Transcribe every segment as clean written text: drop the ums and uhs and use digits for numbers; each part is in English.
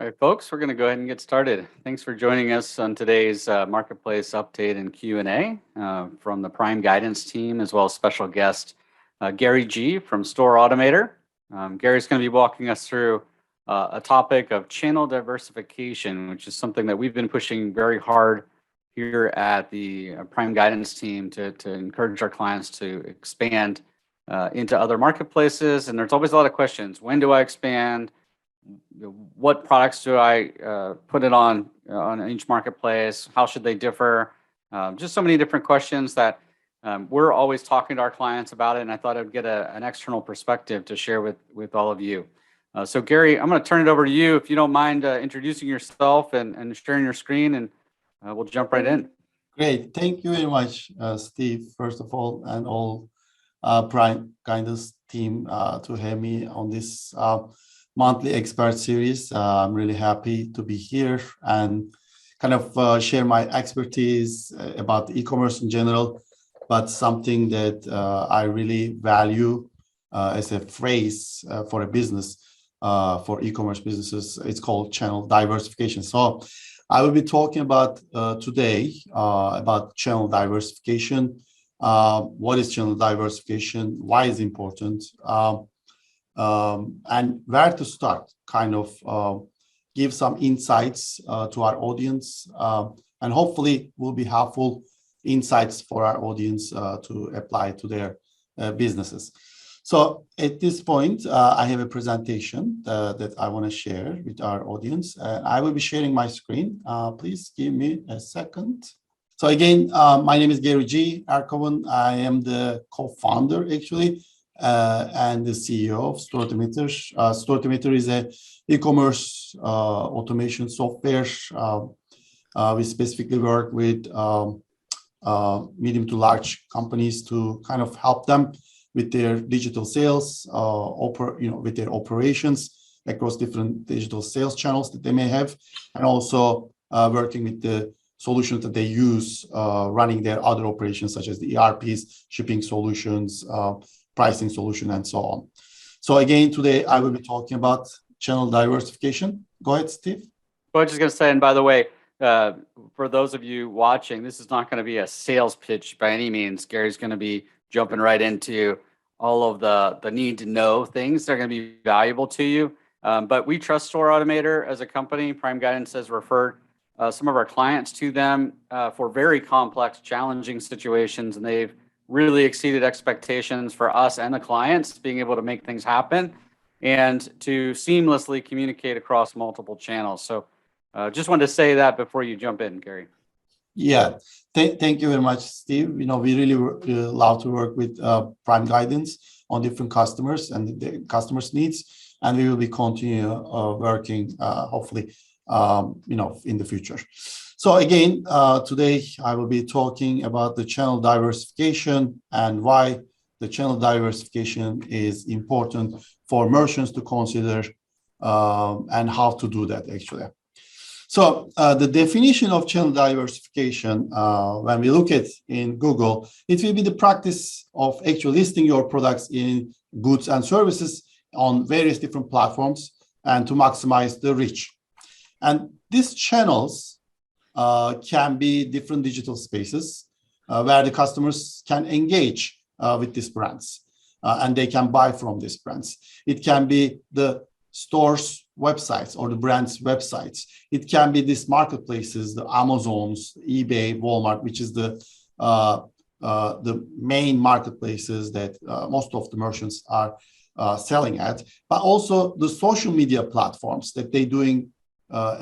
All right, folks, we're going to go ahead and get started. Thanks for joining us on today's Marketplace Update and Q&A from the Prime Guidance team, as well as special guest Gary G. from Store Automator. Gary's going to be walking us through a topic of channel diversification, which is something that we've been pushing very hard here at the Prime Guidance team to encourage our clients to expand into other marketplaces. And there's always a lot of questions. When do I expand? What products do I put it on each marketplace? How should they differ? Just so many different questions that we're always talking to our clients about it, and I thought I'd get an external perspective to share with all of you. So Gary, I'm going to turn it over to you if you don't mind introducing yourself and sharing your screen, and we'll jump right in. Great. Thank you very much, Steve, first of all, and all Prime Guidance team to have me on this monthly expert series. I'm really happy to be here and kind of share my expertise about e-commerce in general, but something that I really value as a phrase for a business, for e-commerce businesses. It's called channel diversification. So I will be talking about today about channel diversification. What is channel diversification? Why is it important? And where to start, kind of give some insights to our audience, and hopefully will be helpful insights for our audience to apply to their businesses. So at this point, I have a presentation that I want to share with our audience. I will be sharing my screen. Please give me a second. So again, my name is Gary G. Erkovan. I am the co-founder, actually, and the CEO of Store Automator. Store Automator is a e-commerce automation software. We specifically work with medium to large companies to kind of help them with their digital sales, with their operations across different digital sales channels that they may have, and also working with the solutions that they use running their other operations, such as the ERPs, shipping solutions, pricing solution, and so on. So again, today I will be talking about channel diversification. Go ahead, Steve. Well, I was just going to say, and by the way, for those of you watching, this is not going to be a sales pitch by any means. Gary's going to be jumping right into all of the need to know things that are going to be valuable to you. But we trust Store Automator as a company. Prime Guidance has referred some of our clients to them for very complex, challenging situations, and they've really exceeded expectations for us and the clients, being able to make things happen and to seamlessly communicate across multiple channels. So just wanted to say that before you jump in, Gary. Yeah, thank you very much, Steve. We really love to work with Prime Guidance on different customers and the customers' needs, and we will be continue working hopefully in the future. So again, today I will be talking about the channel diversification and why the channel diversification is important for merchants to consider and how to do that actually. So the definition of channel diversification, when we look at in Google, it will be the practice of actually listing your products in goods and services on various different platforms and to maximize the reach. And these channels can be different digital spaces where the customers can engage with these brands and they can buy from these brands. It can be the store's websites or the brand's websites. It can be these marketplaces, the Amazons, eBay, Walmart, which is the main marketplaces that most of the merchants are selling at, but also the social media platforms that they're doing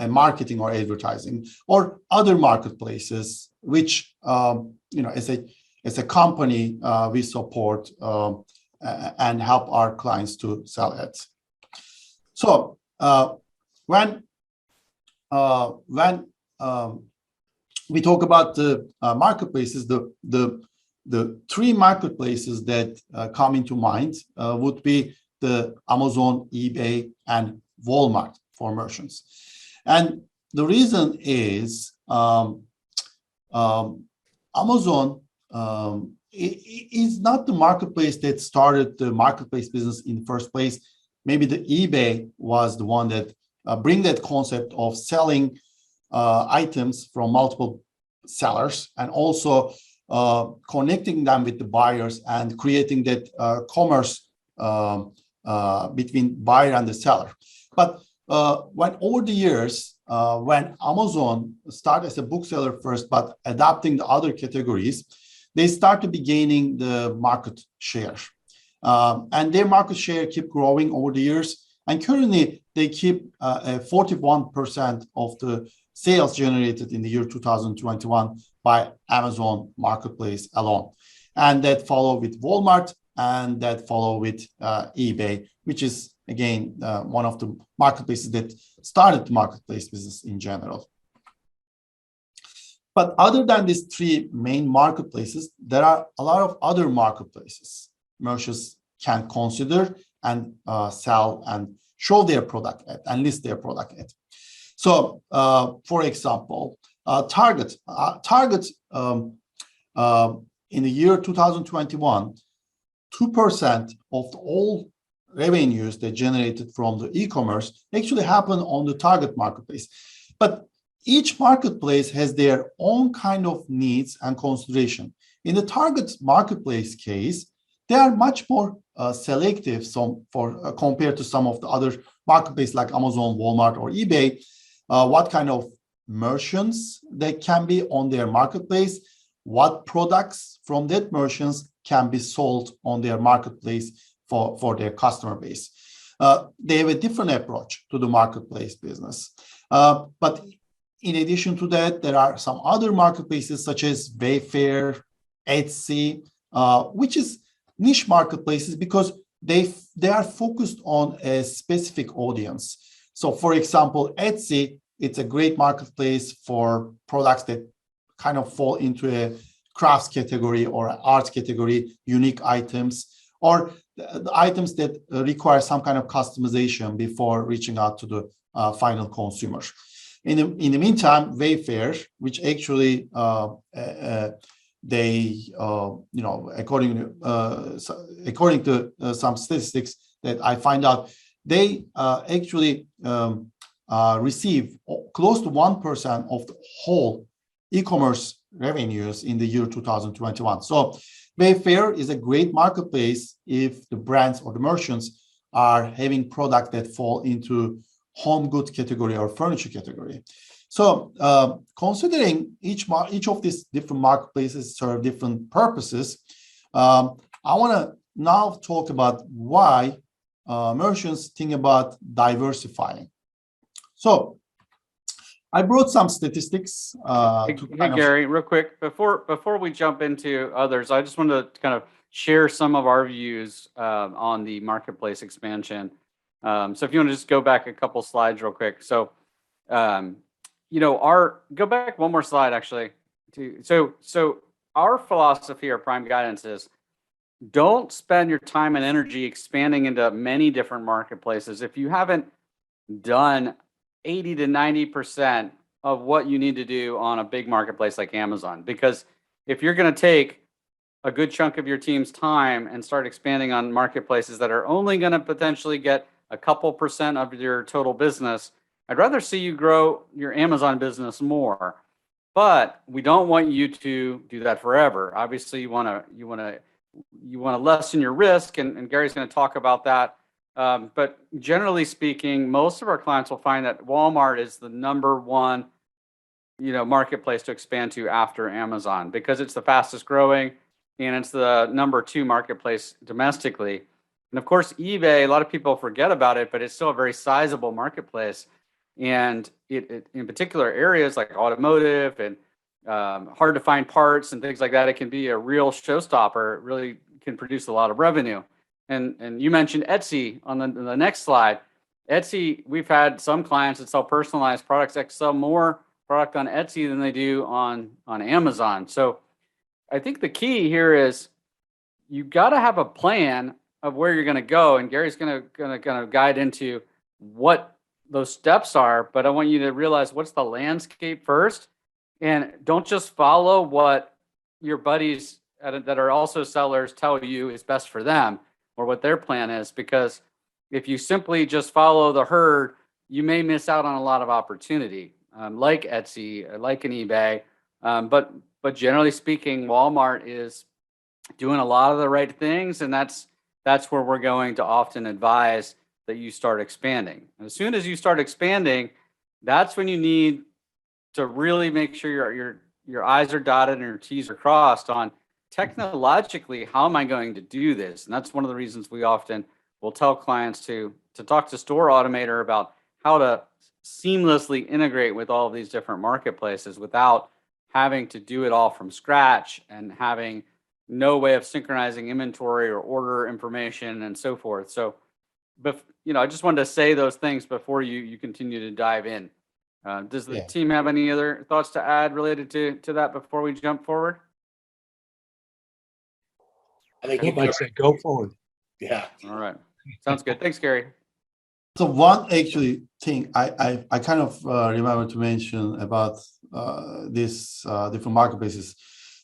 marketing or advertising, or other marketplaces, which as a company we support and help our clients to sell at. So when we talk about the marketplaces, the three marketplaces that come into mind would be the Amazon, eBay, and Walmart for merchants. And the reason is Amazon is not the marketplace that started the marketplace business in the first place. Maybe the eBay was the one that bring that concept of selling items from multiple sellers, and also connecting them with the buyers and creating that commerce between buyer and the seller. But when over the years, when Amazon started as a bookseller first, but adapting the other categories, they start to be gaining the market share. And their market share keep growing over the years. And currently, they keep 41% of the sales generated in the year 2021 by Amazon Marketplace alone. And that follow with Walmart, and that follow with eBay, which is, again, one of the marketplaces that started the marketplace business in general. But other than these three main marketplaces, there are a lot of other marketplaces merchants can consider and sell and show their product at and list their product at. So, for example, Target in the year 2021, 2% of all revenues that generated from the e-commerce actually happened on the Target marketplace. But each marketplace has their own kind of needs and consideration. In the Target marketplace case, they are much more selective compared to some of the other marketplaces like Amazon, Walmart, or eBay. What kind of merchants that can be on their marketplace, what products from that merchants can be sold on their marketplace for their customer base. They have a different approach to the marketplace business. But in addition to that, there are some other marketplaces such as Wayfair, Etsy, which is niche marketplaces because they are focused on a specific audience. So, for example, Etsy, it's a great marketplace for products that kind of fall into a crafts category or art category, unique items, or the items that require some kind of customization before reaching out to the final consumer. In the meantime, Wayfair, which actually according to some statistics that I find out, they actually receive close to 1% of the whole e-commerce revenues in the year 2021. So Wayfair is a great marketplace if the brands or the merchants are having products that fall into home goods category or furniture category. So considering each of these different marketplaces serve different purposes, I want to now talk about why merchants think about diversifying. So I brought some statistics. Hey, Gary, real quick, before we jump into others, I just wanted to kind of share some of our views on the marketplace expansion. So if you want to just go back a couple slides real quick. So, go back one more slide, actually. So our philosophy, our prime guidance is don't spend your time and energy expanding into many different marketplaces if you haven't done 80 to 90% of what you need to do on a big marketplace like Amazon. Because if you're going to take a good chunk of your team's time and start expanding on marketplaces that are only going to potentially get a couple percent of your total business, I'd rather see you grow your Amazon business more. But we don't want you to do that forever. Obviously, you want to lessen your risk, and Gary's going to talk about that. But generally speaking, most of our clients will find that Walmart is the number one, marketplace to expand to after Amazon because it's the fastest growing and it's the number 2 marketplace domestically. And of course, eBay, a lot of people forget about it, but it's still a very sizable marketplace. And it in particular areas like automotive and hard to find parts and things like that, it can be a real showstopper. It really can produce a lot of revenue. And you mentioned Etsy on the next slide. Etsy, we've had some clients that sell personalized products that sell more product on Etsy than they do on Amazon. So I think the key here is you've got to have a plan of where you're going to go. And Gary's going to guide into what those steps are. But I want you to realize what's the landscape first. And don't just follow what your buddies that are also sellers tell you is best for them, or what their plan is, because if you simply just follow the herd, you may miss out on a lot of opportunity, like Etsy, like an eBay. But generally speaking, Walmart is doing a lot of the right things, and that's where we're going to often advise that you start expanding. And as soon as you start expanding, that's when you need to really make sure your I's are dotted and your T's are crossed on technologically, how am I going to do this? And that's one of the reasons we often will tell clients to talk to Store Automator about how to seamlessly integrate with all of these different marketplaces without having to do it all from scratch and having no way of synchronizing inventory or order information and so forth. So, but I just wanted to say those things before you continue to dive in. Does the team have any other thoughts to add related to that before we jump forward? I think I'd say go forward. Yeah. All right. Sounds good. Thanks, Gary. So one actually thing I kind of remember to mention about this different marketplaces.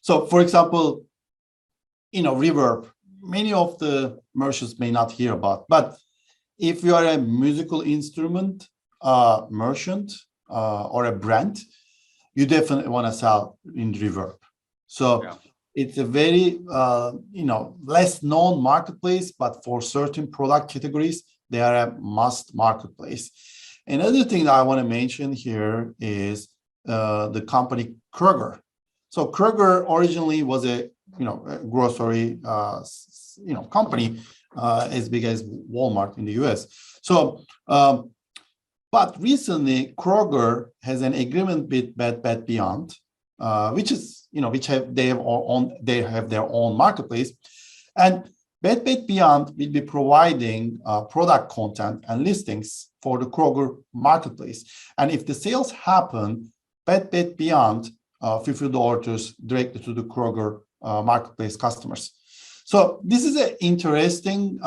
So for example, Reverb, many of the merchants may not hear about, but if you are a musical instrument merchant or a brand, you definitely want to sell in Reverb. So it's a very less known marketplace, but for certain product categories, they are a must marketplace. Another thing that I want to mention here is the company Kroger. So Kroger originally was a grocery company as big as Walmart in the US. So but recently Kroger has an agreement with Bed Bath Beyond, which is they have their own marketplace, and Bed Bath Beyond will be providing product content and listings for the Kroger marketplace. And if the sales happen, Bed Bath Beyond fulfill the orders directly to the Kroger marketplace customers. So this is an interesting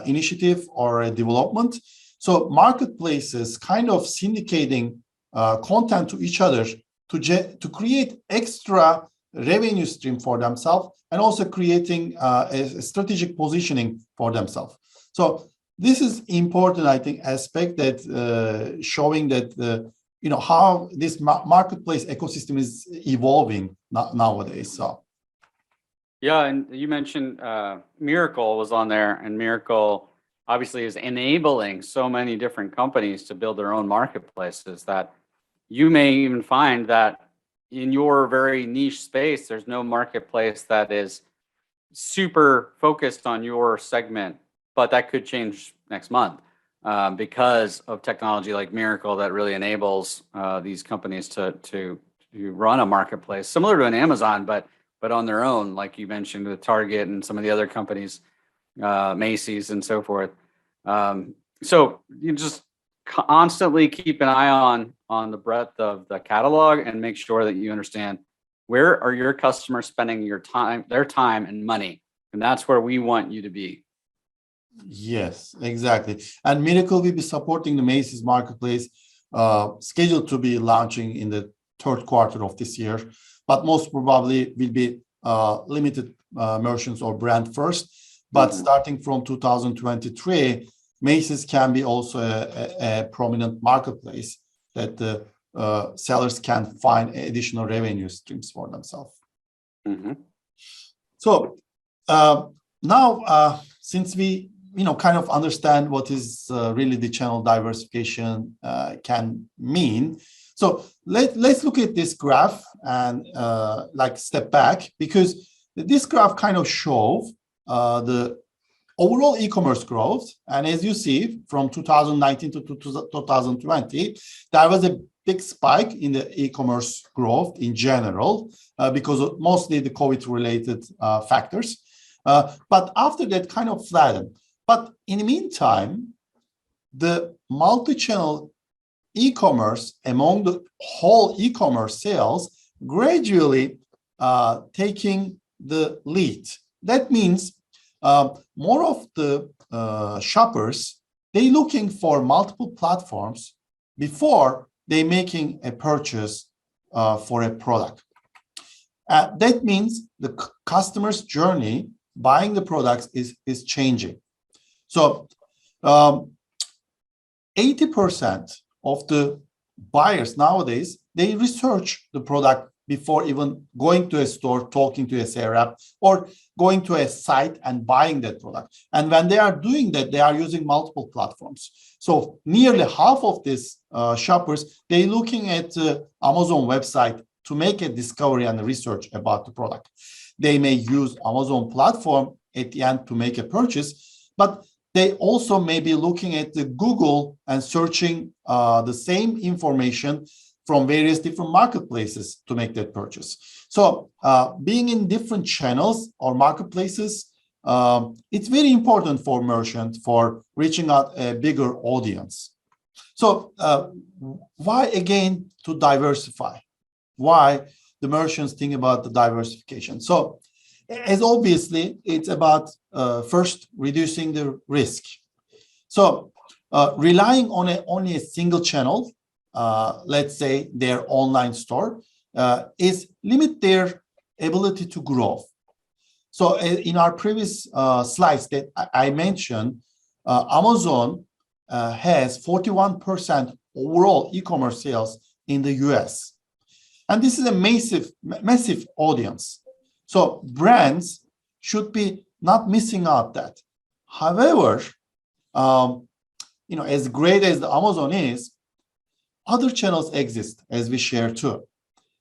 initiative or a development. So marketplaces kind of syndicating content to each other to create extra revenue stream for themselves, and also creating a strategic positioning for themselves. So this is important, I think, aspect that showing that how this marketplace ecosystem is evolving nowadays. So yeah, and you mentioned Miracle was on there, and Miracle obviously is enabling so many different companies to build their own marketplaces that you may even find that in your very niche space, there's no marketplace that is super focused on your segment, but that could change next month because of technology like Miracle that really enables these companies to run a marketplace similar to an Amazon, but on their own, like you mentioned with Target and some of the other companies, Macy's and so forth. So you just constantly keep an eye on the breadth of the catalog and make sure that you understand where are your customers spending their time and money, and that's where we want you to be. Yes, exactly. And Miracle will be supporting the Macy's marketplace, scheduled to be launching in the third quarter of this year, but most probably will be limited merchants or brand first. But starting from 2023, Macy's can be also a prominent marketplace that the sellers can find additional revenue streams for themselves. So now, since we kind of understand what is really the channel diversification can mean, so let's look at this graph and step back, because this graph kind of shows the overall e-commerce growth. And as you see, from 2019 to 2020, there was a big spike in the e-commerce growth in general because of mostly the COVID-related factors. But after that, kind of flattened. But in the meantime, the multi-channel e-commerce among the whole e-commerce sales gradually taking the lead. That means more of the shoppers, they looking for multiple platforms before they making a purchase for a product. That means the customer's journey buying the products is changing. So 80% of the buyers nowadays, they research the product before even going to a store, talking to a sales rep, or going to a site and buying that product. And when they are doing that, they are using multiple platforms. So nearly half of these shoppers, they're looking at Amazon website to make a discovery and research about the product. They may use Amazon platform at the end to make a purchase, but they also may be looking at the Google and searching the same information from various different marketplaces to make that purchase. So being in different channels or marketplaces, it's very important for merchants for reaching out a bigger audience. So why again to diversify? Why the merchants think about the diversification? So as obviously it's about first reducing the risk. So relying on only a single channel, let's say their online store, is limit their ability to grow. So in our previous slides that I mentioned, Amazon has 41% overall e-commerce sales in the US. And this is a massive audience. So brands should be not missing out that. However, as great as the Amazon is, other channels exist, as we share too.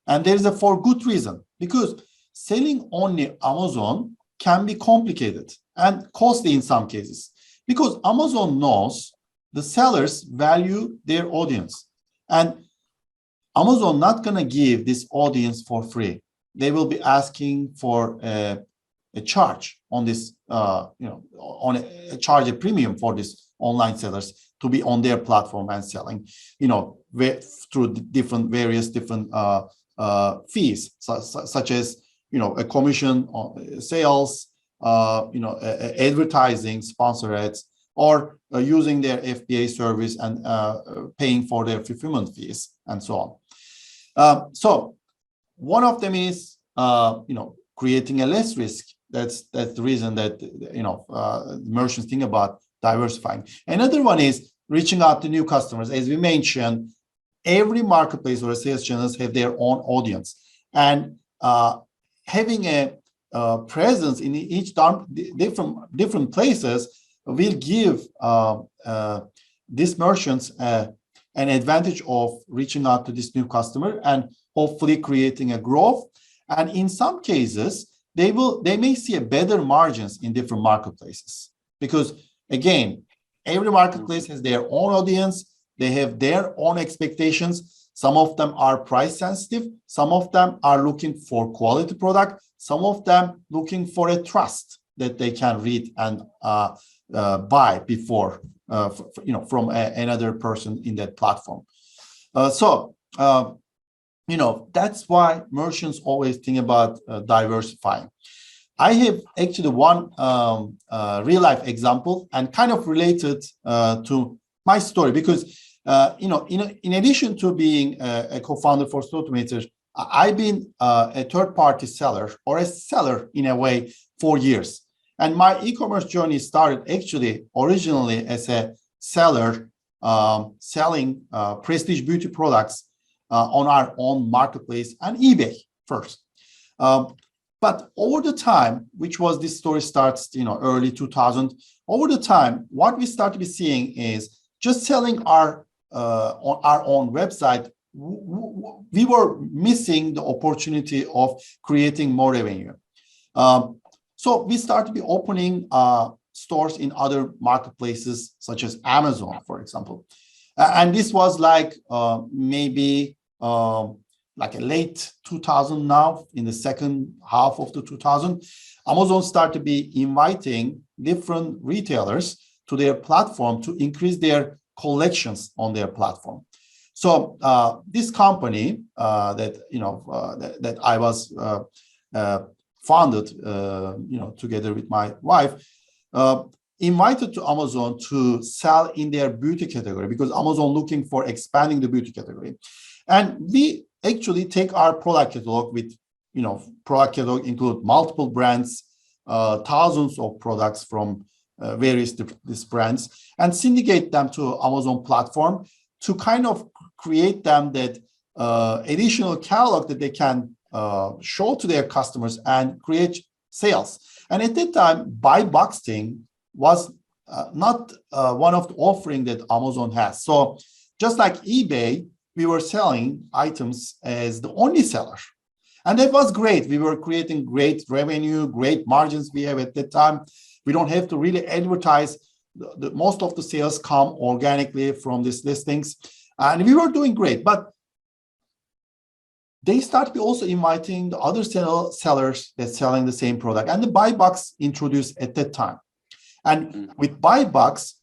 And there is a for good reason, because selling only Amazon can be complicated and costly in some cases, because Amazon knows the sellers value their audience. And Amazon not going to give this audience for free. They will be asking for a charge on this, charge a premium for these online sellers to be on their platform and selling, through various different fees, such as, a commission on sales, advertising, sponsor ads, or using their FBA service and paying for their fulfillment fees and so on. So one of them is, creating a less risk. That's the reason that, merchants think about diversifying. Another one is reaching out to new customers. As we mentioned, every marketplace or a sales channels have their own audience, and having a presence in each different places will give these merchants an advantage of reaching out to this new customer and hopefully creating a growth. And in some cases, they may see a better margins in different marketplaces, because again, every marketplace has their own audience. They have their own expectations. Some of them are price sensitive. Some of them are looking for quality product. Some of them looking for a trust that they can read and buy before, from another person in that platform. That's why merchants always think about diversifying. I have actually one real life example and kind of related to my story, because in addition to being a co-founder for Automator, I've been a third-party seller, or a seller in a way, for years. And my e-commerce journey started actually originally as a seller selling prestige beauty products on our own marketplace and eBay first. But over the time, which was this story starts, early 2000, over the time, what we started to be seeing is just selling on our own website, we were missing the opportunity of creating more revenue. So we started to be opening stores in other marketplaces, such as Amazon, for example. And this was like maybe like a late 2000 now, in the second half of the 2000, Amazon started to be inviting different retailers to their platform to increase their collections on their platform. So this company that I was founded, together with my wife, invited to Amazon to sell in their beauty category, because Amazon looking for expanding the beauty category. And we actually take our product catalog with, product catalog include multiple brands, thousands of products from various these brands and syndicate them to Amazon platform to kind of create them that additional catalog that they can show to their customers and create sales. And at that time, buy box thing was not one of the offering that Amazon has. So just like eBay, we were selling items as the only seller. And that was great. We were creating great revenue, great margins we have at that time. We don't have to really advertise. Most of the sales come organically from these listings. And we were doing great. But they started also inviting the other sellers that's selling the same product. And the buy box introduced at that time. And with buy box,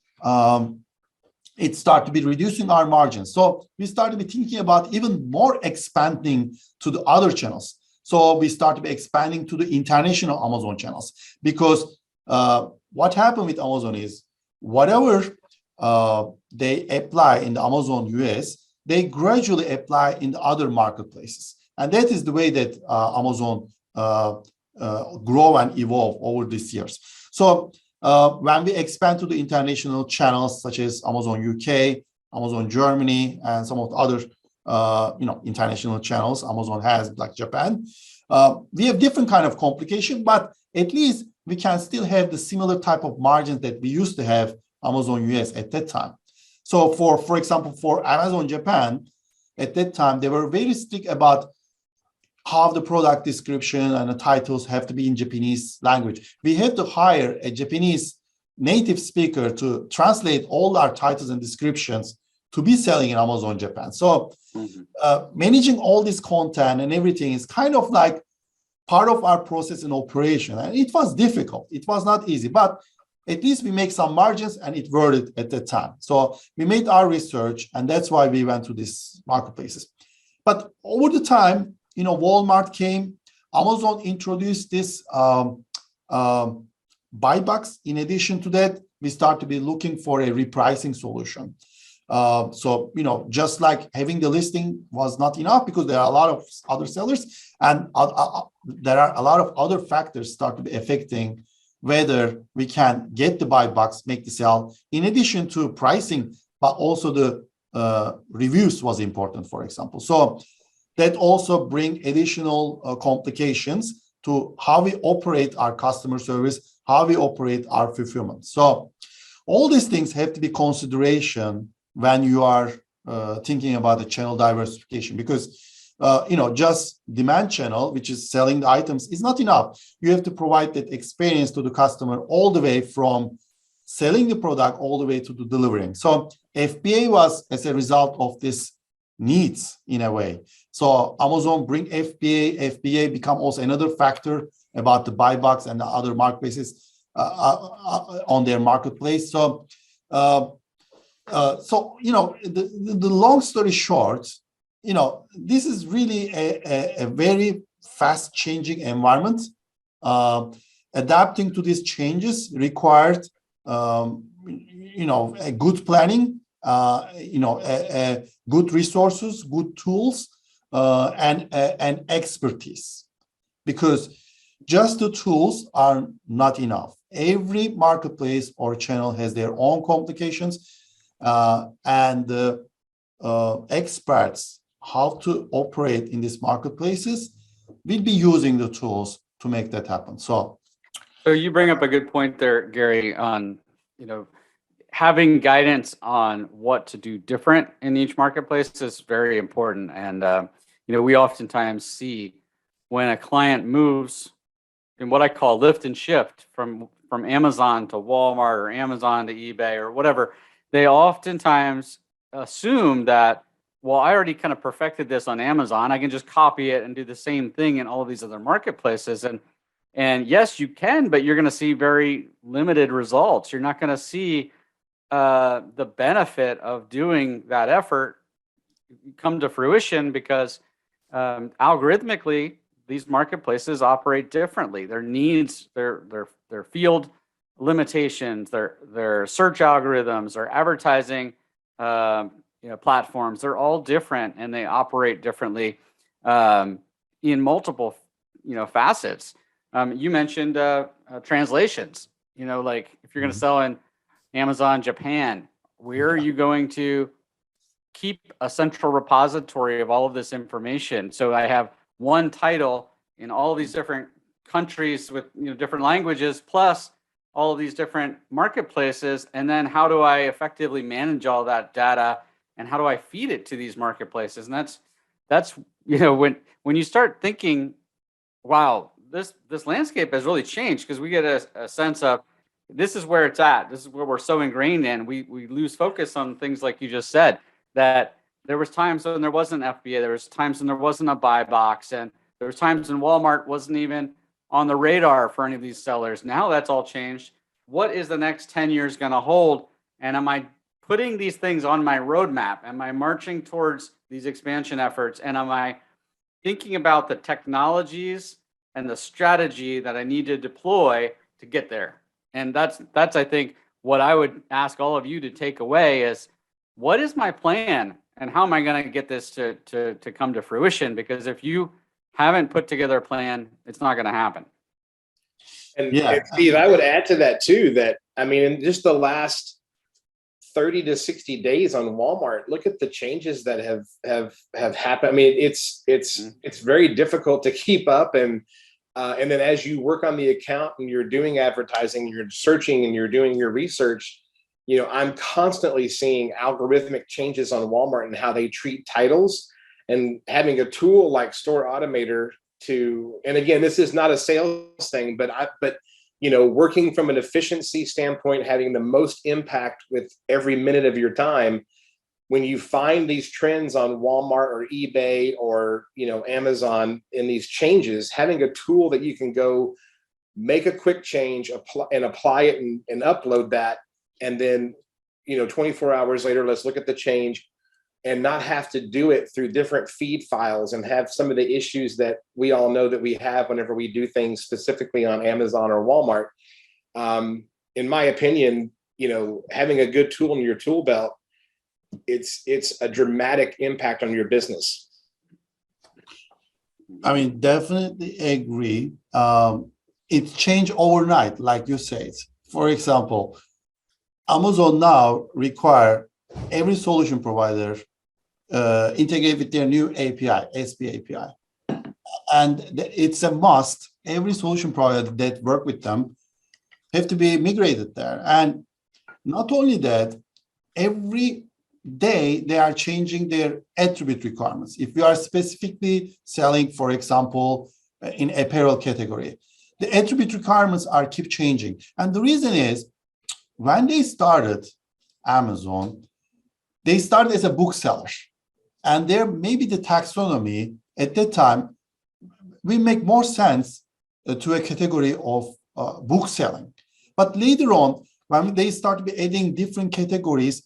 it started to be reducing our margins. So we started to be thinking about even more expanding to the other channels. So we started to be expanding to the international Amazon channels, because what happened with Amazon is whatever they apply in the Amazon US, they gradually apply in the other marketplaces. And that is the way that Amazon grow and evolve over these years. So when we expand to the international channels, such as Amazon UK, Amazon Germany, and some of the other international channels Amazon has, like Japan, we have different kind of complication, but at least we can still have the similar type of margins that we used to have Amazon US at that time. So for example, for Amazon Japan, at that time, they were very strict about how the product description and the titles have to be in Japanese language. We had to hire a Japanese native speaker to translate all our titles and descriptions to be selling in Amazon Japan. So managing all this content and everything is kind of like part of our process and operation. And it was difficult. It was not easy, but at least we make some margins and it worked it at that time. So we made our research, and that's why we went to these marketplaces. But over the time, Walmart came, Amazon introduced this buy box. In addition to that, we start to be looking for a repricing solution. So, just like having the listing was not enough, because there are a lot of other sellers, and there are a lot of other factors start to be affecting whether we can get the buy box, make the sale, in addition to pricing, but also the reviews was important, for example. So that also bring additional complications to how we operate our customer service, how we operate our fulfillment. So all these things have to be consideration when you are thinking about the channel diversification, because just demand channel, which is selling the items, is not enough. You have to provide that experience to the customer all the way from selling the product all the way to the delivering. So FBA was as a result of this needs in a way. So Amazon bring FBA become also another factor about the buy box and the other marketplaces on their marketplace. So the long story short, this is really a very fast changing environment. Adapting to these changes required, a good planning, good resources, good tools, and expertise, because just the tools are not enough. Every marketplace or channel has their own complications, and the experts how to operate in these marketplaces will be using the tools to make that happen. So you bring up a good point there, Gary, on having guidance on what to do different in each marketplace is very important. And we oftentimes see when a client moves in what I call lift and shift from Amazon to Walmart or Amazon to eBay or whatever, they oftentimes assume that, well, I already kind of perfected this on Amazon. I can just copy it and do the same thing in all of these other marketplaces. And yes, you can, but you're going to see very limited results. You're not going to see the benefit of doing that effort come to fruition, because algorithmically, these marketplaces operate differently. Their needs, their field limitations, their search algorithms, their advertising platforms, they're all different, and they operate differently in multiple facets. You mentioned translations. like if you're going to sell in Amazon Japan, where are you going to keep a central repository of all of this information? So I have one title in all these different countries with different languages, plus all of these different marketplaces. And then how do I effectively manage all that data, and how do I feed it to these marketplaces? And that's when you start thinking, wow, this landscape has really changed, because we get a sense of this is where it's at. This is where we're so ingrained in. We lose focus on things like you just said, that there was times when there wasn't FBA, there was times when there wasn't a buy box, and there was times when Walmart wasn't even on the radar for any of these sellers. Now that's all changed. What is the next 10 years going to hold? And am I putting these things on my roadmap? Am I marching towards these expansion efforts? And am I thinking about the technologies and the strategy that I need to deploy to get there? And that's I think what I would ask all of you to take away is, what is my plan, and how am I going to get this to come to fruition? Because if you haven't put together a plan, it's not going to happen. And Steve, I would add to that too, that in just the last 30 to 60 days on Walmart, look at the changes that have happened. It's very difficult to keep up, and then as you work on the account and you're doing advertising, you're searching and you're doing your research, I'm constantly seeing algorithmic changes on Walmart and how they treat titles, and having a tool like Store Automator and again, this is not a sales thing, but working from an efficiency standpoint, having the most impact with every minute of your time. When you find these trends on Walmart or eBay or Amazon in these changes, having a tool that you can go make a quick change, apply it and upload that, and then 24 hours later, let's look at the change, and not have to do it through different feed files and have some of the issues that we all know that we have whenever we do things specifically on Amazon or Walmart. In my opinion, having a good tool in your tool belt, it's a dramatic impact on your business. Definitely agree. It changed overnight, like you said. For example, Amazon now require every solution provider integrate with their new API, SP API. And it's a must. Every solution provider that work with them have to be migrated there. And not only that, every day they are changing their attribute requirements. If you are specifically selling, for example, in apparel category, the attribute requirements keep changing. And the reason is, when they started Amazon, they started as a bookseller. And there maybe the taxonomy at that time will make more sense to a category of book selling. But later on, when they start adding different categories,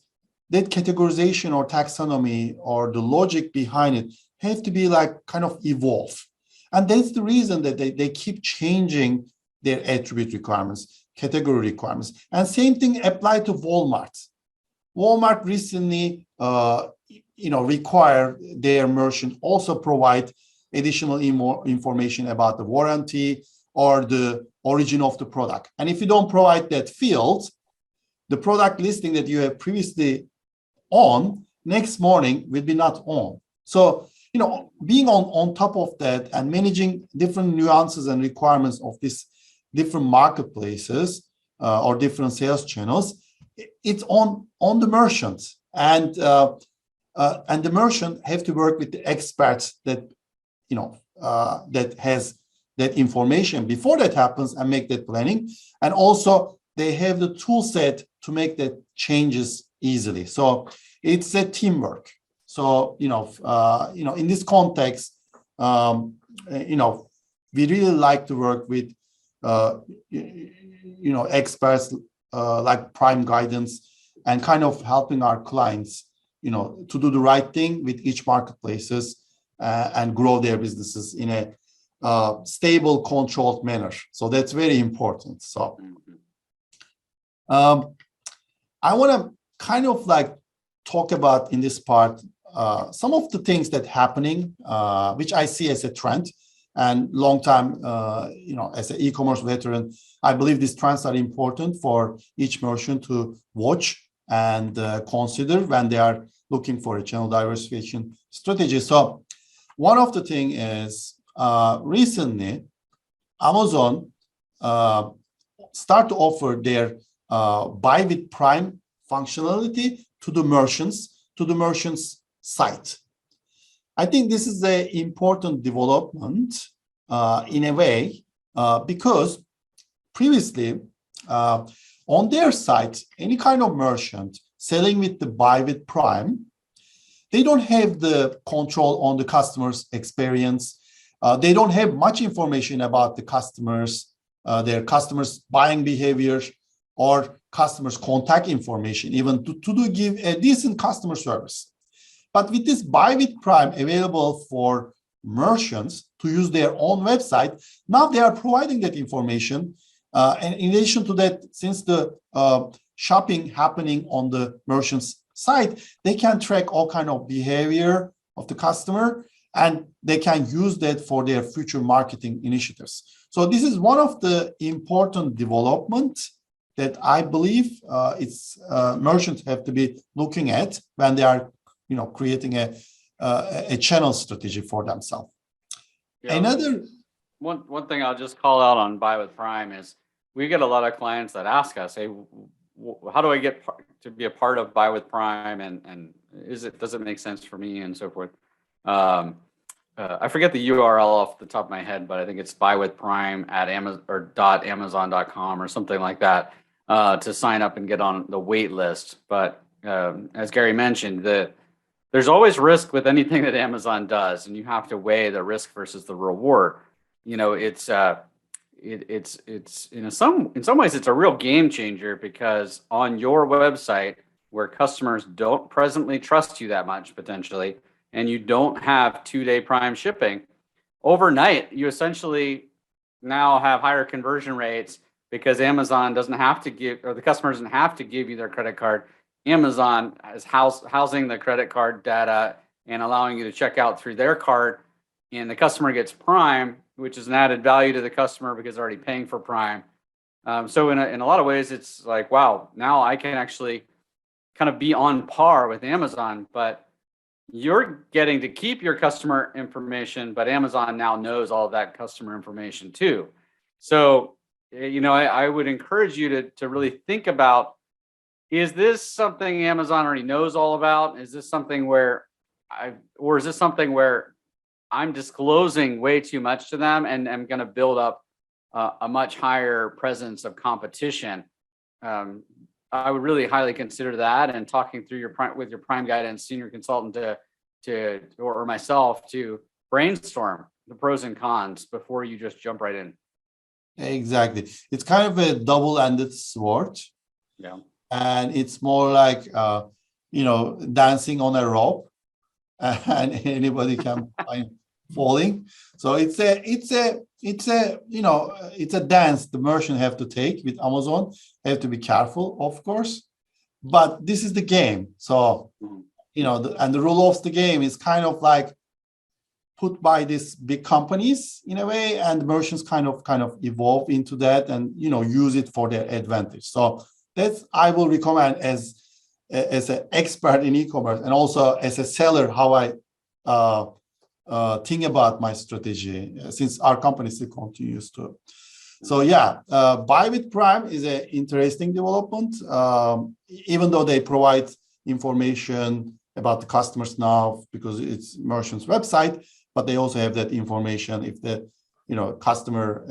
that categorization or taxonomy or the logic behind it have to be kind of evolve. And that's the reason that they keep changing their attribute requirements, category requirements. And same thing applied to Walmart. Walmart recently, require their merchant also provide additional information about the warranty or the origin of the product. And if you don't provide that field, the product listing that you have previously on, next morning will be not on. So, being on top of that and managing different nuances and requirements of these different marketplaces or different sales channels, it's on the merchants, and the merchant have to work with the experts that that has that information before that happens and make that planning, and also they have the tool set to make that changes easily. So it's a teamwork. So in this context, we really like to work with experts like Prime Guidance, and kind of helping our clients to do the right thing with each marketplaces and grow their businesses in a stable, controlled manner. So that's very important. So I want to kind of talk about in this part some of the things that happening, which I see as a trend, and long time, as an e-commerce veteran, I believe these trends are important for each merchant to watch and consider when they are looking for a channel diversification strategy. So one of the thing is recently Amazon start to offer their buy with Prime functionality to the merchants site. I think this is an important development in a way because previously on their site, any kind of merchant selling with the buy with Prime, they don't have the control on the customer's experience. They don't have much information about the customers, their customers' buying behavior, or customers' contact information, even to give a decent customer service. But with this buy with Prime available for merchants to use their own website, now they are providing that information. And in addition to that, since the shopping happening on the merchant's site, they can track all kind of behavior of the customer, and they can use that for their future marketing initiatives. So this is one of the important developments that I believe merchants have to be looking at when they are, creating a channel strategy for themselves. Yeah. Another one thing I'll just call out on Buy with Prime is we get a lot of clients that ask us, "Hey, how do I get to be a part of Buy with Prime, and does it make sense for me?" and so forth. I forget the URL off the top of my head, but I think it's buywithprime at Amazon or .amazon.com or something like that to sign up and get on the wait list. But as Gary mentioned, there's always risk with anything that Amazon does, and you have to weigh the risk versus the reward. It's in some ways it's a real game changer, because on your website where customers don't presently trust you that much potentially, and you don't have 2-day Prime shipping, overnight you essentially now have higher conversion rates because Amazon doesn't have to give, or the customer doesn't have to give you their credit card. Amazon is housing the credit card data and allowing you to check out through their card, and the customer gets Prime, which is an added value to the customer because they're already paying for Prime. So in a lot of ways, it's like, wow, now I can actually kind of be on par with Amazon, but you're getting to keep your customer information, but Amazon now knows all of that customer information too. So, I would encourage you to really think about, is this something Amazon already knows all about? Is this something where I'm disclosing way too much to them and I'm going to build up a much higher presence of competition? I would really highly consider that, and talking through with your Prime Guidance senior consultant or myself to brainstorm the pros and cons before you just jump right in. Exactly. It's kind of a double-ended sword. Yeah. And it's more like, dancing on a rope, and anybody can find falling. So it's a dance the merchant have to take with Amazon. They have to be careful, of course, but this is the game. So, and the rule of the game is kind of like put by these big companies in a way, and merchants kind of evolve into that and, use it for their advantage. So that's, I will recommend as an expert in e-commerce and also as a seller, how I think about my strategy, since our company still continues to. So Buy with Prime is an interesting development, even though they provide information about the customers now because it's merchant's website, but they also have that information if the customer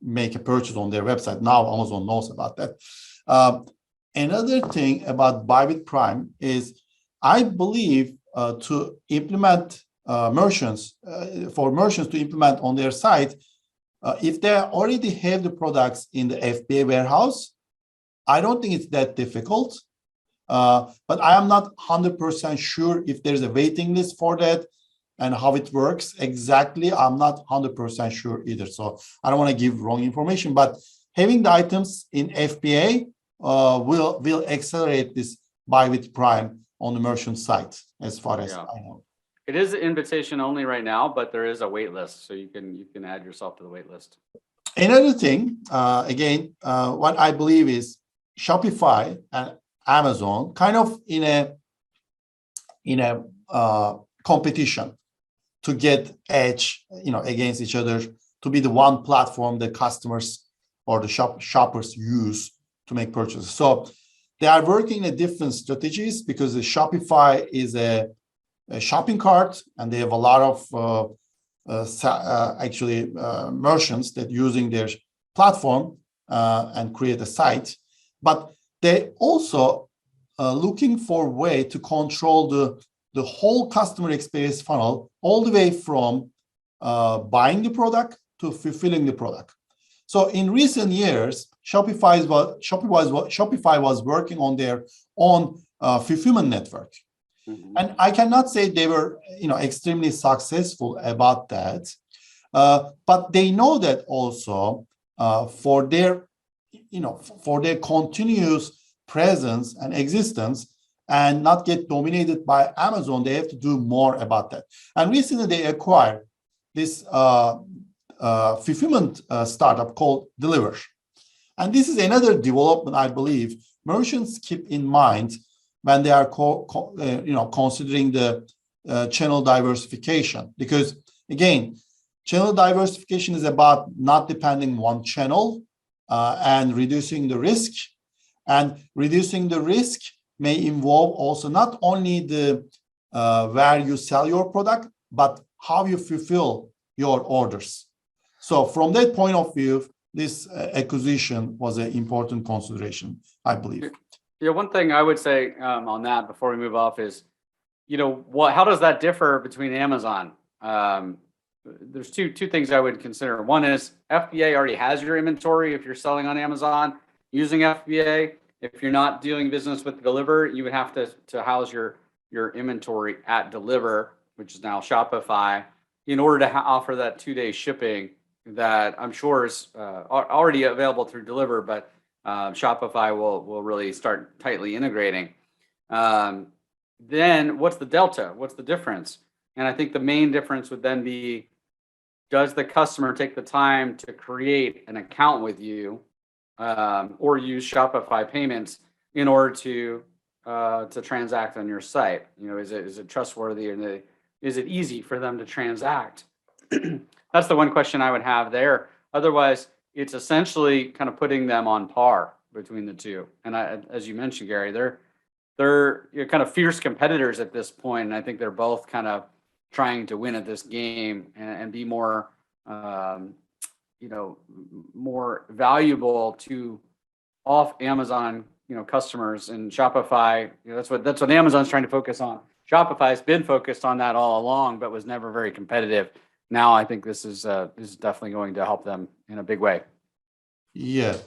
make a purchase on their website. Now Amazon knows about that. Another thing about Buy with Prime is, I believe to implement for merchants to implement on their site, if they already have the products in the FBA warehouse, I don't think it's that difficult. But I am not 100% sure if there's a waiting list for that and how it works exactly. I'm not 100% sure either. So I don't want to give wrong information, but having the items in FBA will accelerate this Buy with Prime on the merchant site, as far as I know. It is invitation only right now, but there is a wait list, so you can add yourself to the wait list. Another thing, what I believe is Shopify and Amazon kind of in a competition to get edge, against each other, to be the one platform that customers or the shoppers use to make purchases. So they are working at different strategies because the Shopify is a shopping cart, and they have a lot of merchants that using their platform and create a site. But they also looking for a way to control the whole customer experience funnel, all the way from buying the product to fulfilling the product. So in recent years, Shopify was working on their own fulfillment network. Mm-hmm. And I cannot say they were, extremely successful about that. But they know that also for their continuous presence and existence and not get dominated by Amazon, they have to do more about that. And recently they acquired this fulfillment startup called Deliver. And this is another development I believe merchants keep in mind when they are considering the channel diversification. Because again, channel diversification is about not depending on one channel and reducing the risk. And reducing the risk may involve also not only the where you sell your product, but how you fulfill your orders. So from that point of view, this acquisition was an important consideration, I believe. Yeah, one thing I would say on that before we move off is, how does that differ between Amazon? There's two things I would consider. One is FBA already has your inventory if you're selling on Amazon using FBA. If you're not doing business with Deliver, you would have to house your inventory at Deliver, which is now Shopify, in order to offer that 2-day shipping that I'm sure is already available through Deliver, but Shopify will really start tightly integrating. Then what's the delta? What's the difference? And I think the main difference would then be, does the customer take the time to create an account with you or use Shopify payments in order to transact on your site? Is it trustworthy, and is it easy for them to transact? That's the one question I would have there. Otherwise, it's essentially kind of putting them on par between the two. And as you mentioned, Gary, they're kind of fierce competitors at this point, and I think they're both kind of trying to win at this game and be more, more valuable to off Amazon, customers. And Shopify, that's what Amazon's trying to focus on. Shopify has been focused on that all along, but was never very competitive. Now I think this is definitely going to help them in a big way. Yeah.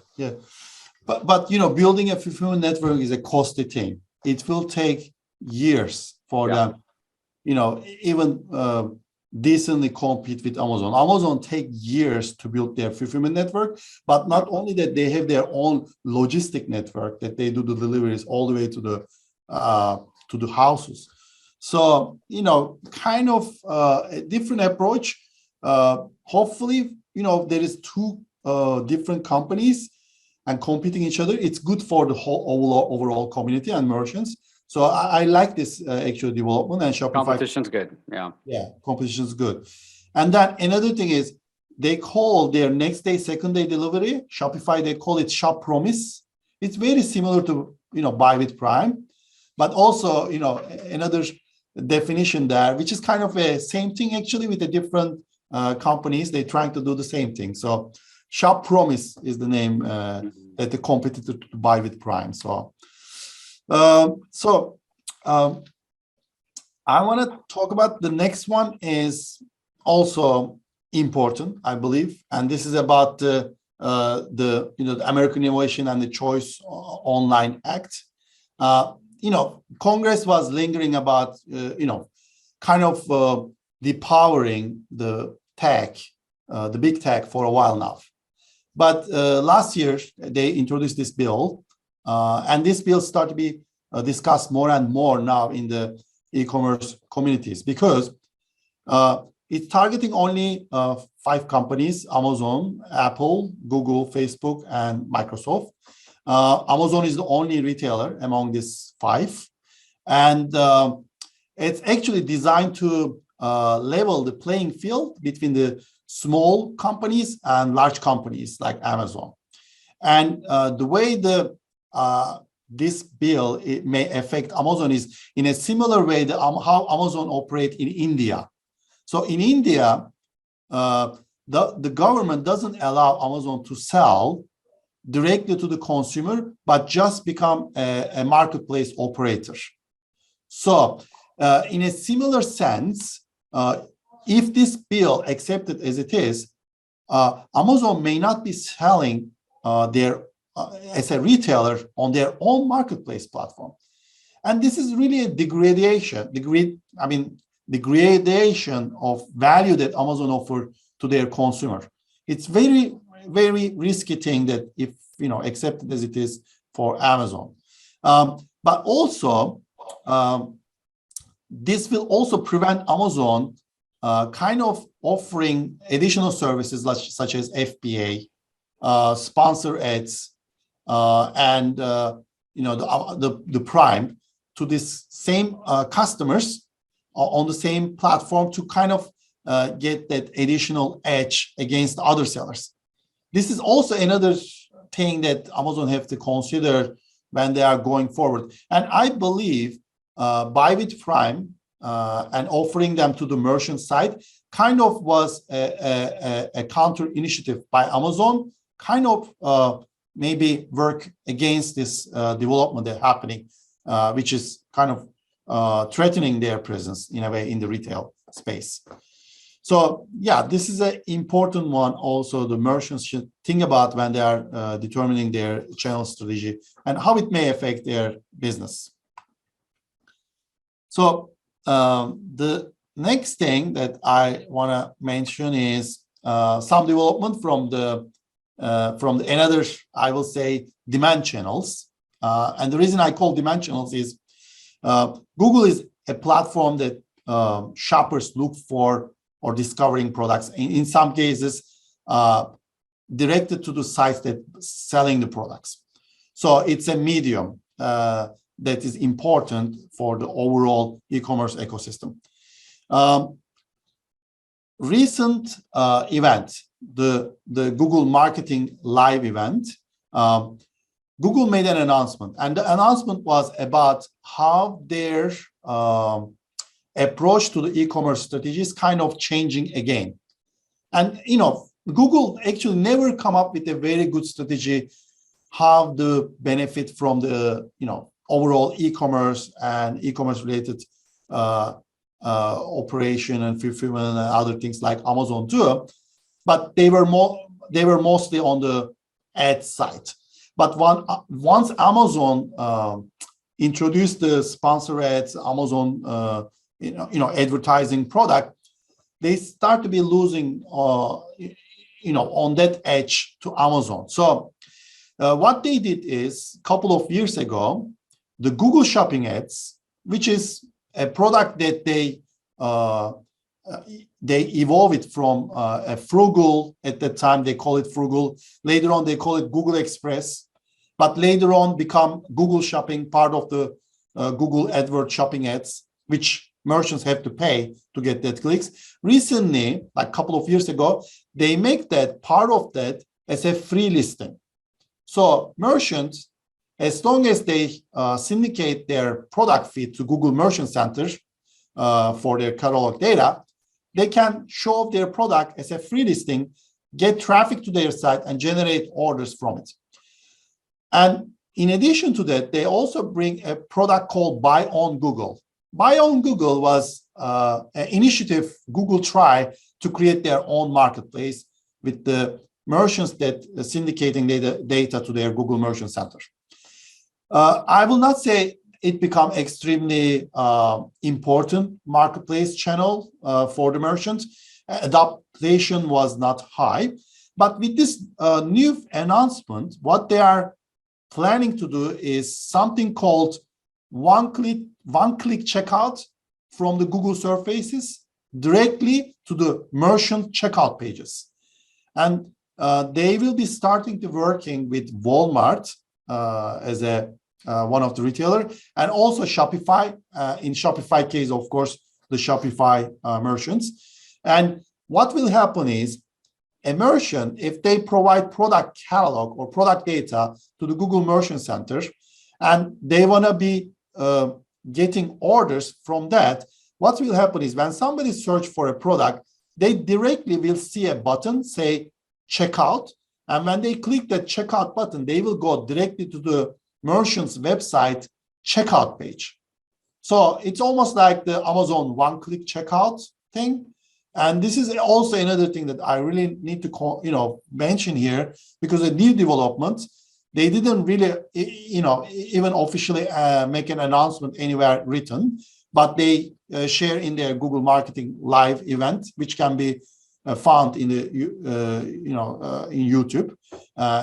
But building a fulfillment network is a costly thing. It will take years for them, even decently compete with Amazon. Amazon take years to build their fulfillment network, but not only that, they have their own logistic network that they do the deliveries all the way to the houses. So, kind of a different approach. Hopefully, there is two different companies and competing each other. It's good for the whole overall community and merchants. So I like this actual development, and Shopify. Competition's good. Yeah. Yeah, competition's good. And then another thing is they call their next day, second day delivery, Shopify, they call it Shop Promise. It's very similar to, Buy with Prime, but also, another definition there, which is kind of a same thing actually with the different companies. They're trying to do the same thing. So Shop Promise is the name that the competitor to Buy with Prime. So I want to talk about the next one is also important, I believe, and this is about the American Innovation and the Choice Online Act. Congress was lingering about kind of depowering the tech, the big tech for a while now. But last year they introduced this bill, and this bill started to be discussed more and more now in the e-commerce communities because it's targeting only 5 companies: Amazon, Apple, Google, Facebook, and Microsoft. Amazon is the only retailer among these 5. And it's actually designed to level the playing field between the small companies and large companies like Amazon. And the way this bill it may affect Amazon is in a similar way that how Amazon operates in India. So in India, the government doesn't allow Amazon to sell directly to the consumer, but just become a marketplace operator. So in a similar sense, if this bill accepted as it is, Amazon may not be selling as a retailer on their own marketplace platform. And this is really a degradation of value that Amazon offers to their consumer. It's very, very risky thing that if accepted as it is for Amazon. But also, this will also prevent Amazon kind of offering additional services such as FBA, sponsor ads, and the Prime to this same customers on the same platform to kind of get that additional edge against other sellers. This is also another thing that Amazon have to consider when they are going forward. And I believe Buy with Prime and offering them to the merchant side kind of was a counter initiative by Amazon, kind of maybe work against this development that's happening, which is kind of threatening their presence in a way in the retail space. So yeah, this is an important one also the merchants should think about when they are determining their channel strategy and how it may affect their business. So the next thing that I want to mention is some development from another, I will say, demand channels. And the reason I call demand channels is Google is a platform that shoppers look for or discovering products. In some cases, directed to the sites that selling the products. So it's a medium that is important for the overall e-commerce ecosystem. Recent event, the Google Marketing Live event, Google made an announcement, and the announcement was about how their approach to the e-commerce strategy is kind of changing again. And Google actually never come up with a very good strategy how to benefit from the overall e-commerce and e-commerce related operation and fulfillment and other things like Amazon do, but they were mostly on the ad side. But once Amazon introduced the sponsor ads, Amazon advertising product, they start to be losing on that edge to Amazon. So what they did is a couple of years ago, the Google Shopping Ads, which is a product that they evolved from a Frugal. At the time they call it Frugal. Later on they call it Google Express, but later on become Google Shopping, part of the Google AdWords Shopping Ads, which merchants have to pay to get that clicks. Recently, like a couple of years ago, they make that part of that as a free listing. So merchants, as long as they syndicate their product feed to Google Merchant Center for their catalog data, they can show off their product as a free listing, get traffic to their site, and generate orders from it. And in addition to that, they also bring a product called Buy on Google. Buy on Google was an initiative Google tried to create their own marketplace with the merchants that are syndicating data to their Google Merchant Center. I will not say it become extremely important marketplace channel for the merchants. Adaptation was not high, but with this new announcement, what they are planning to do is something called one-click checkout from the Google surfaces directly to the merchant checkout pages. And they will be starting to working with Walmart as a one of the retailer, and also Shopify. In Shopify case, of course, the Shopify merchants. And what will happen is a merchant, if they provide product catalog or product data to the Google Merchant Center, and they want to be getting orders from that, what will happen is when somebody search for a product, they directly will see a button say checkout. And when they click that checkout button, they will go directly to the merchant's website checkout page. So it's almost like the Amazon one-click checkout thing. And this is also another thing that I really need to mention here, because the new development, they didn't really even officially make an announcement anywhere written, but they share in their Google Marketing Live event, which can be found in the in YouTube,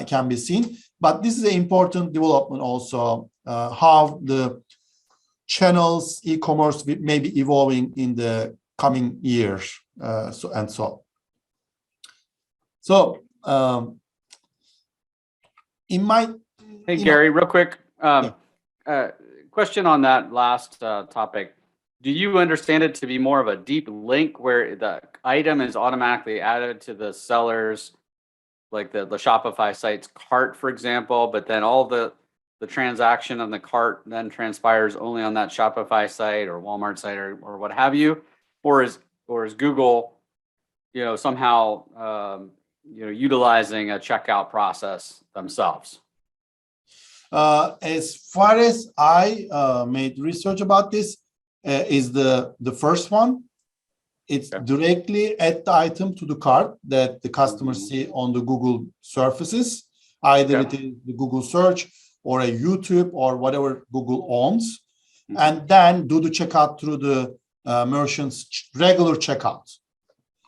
can be seen. But this is an important development also, how the channels e-commerce may be evolving in the coming years. So in my Hey Gary, real quick, question on that last topic. Do you understand it to be more of a deep link where the item is automatically added to the seller's, like the Shopify site's cart, for example, but then all the transaction on the cart then transpires only on that Shopify site or Walmart site or what have you? Or is Google, somehow, utilizing a checkout process themselves? As far as I made research about this, is the first one. It's directly add the item to the cart that the customers see on the Google surfaces, either it is the Google search or a YouTube or whatever Google owns, and then do the checkout through the merchant's regular checkout.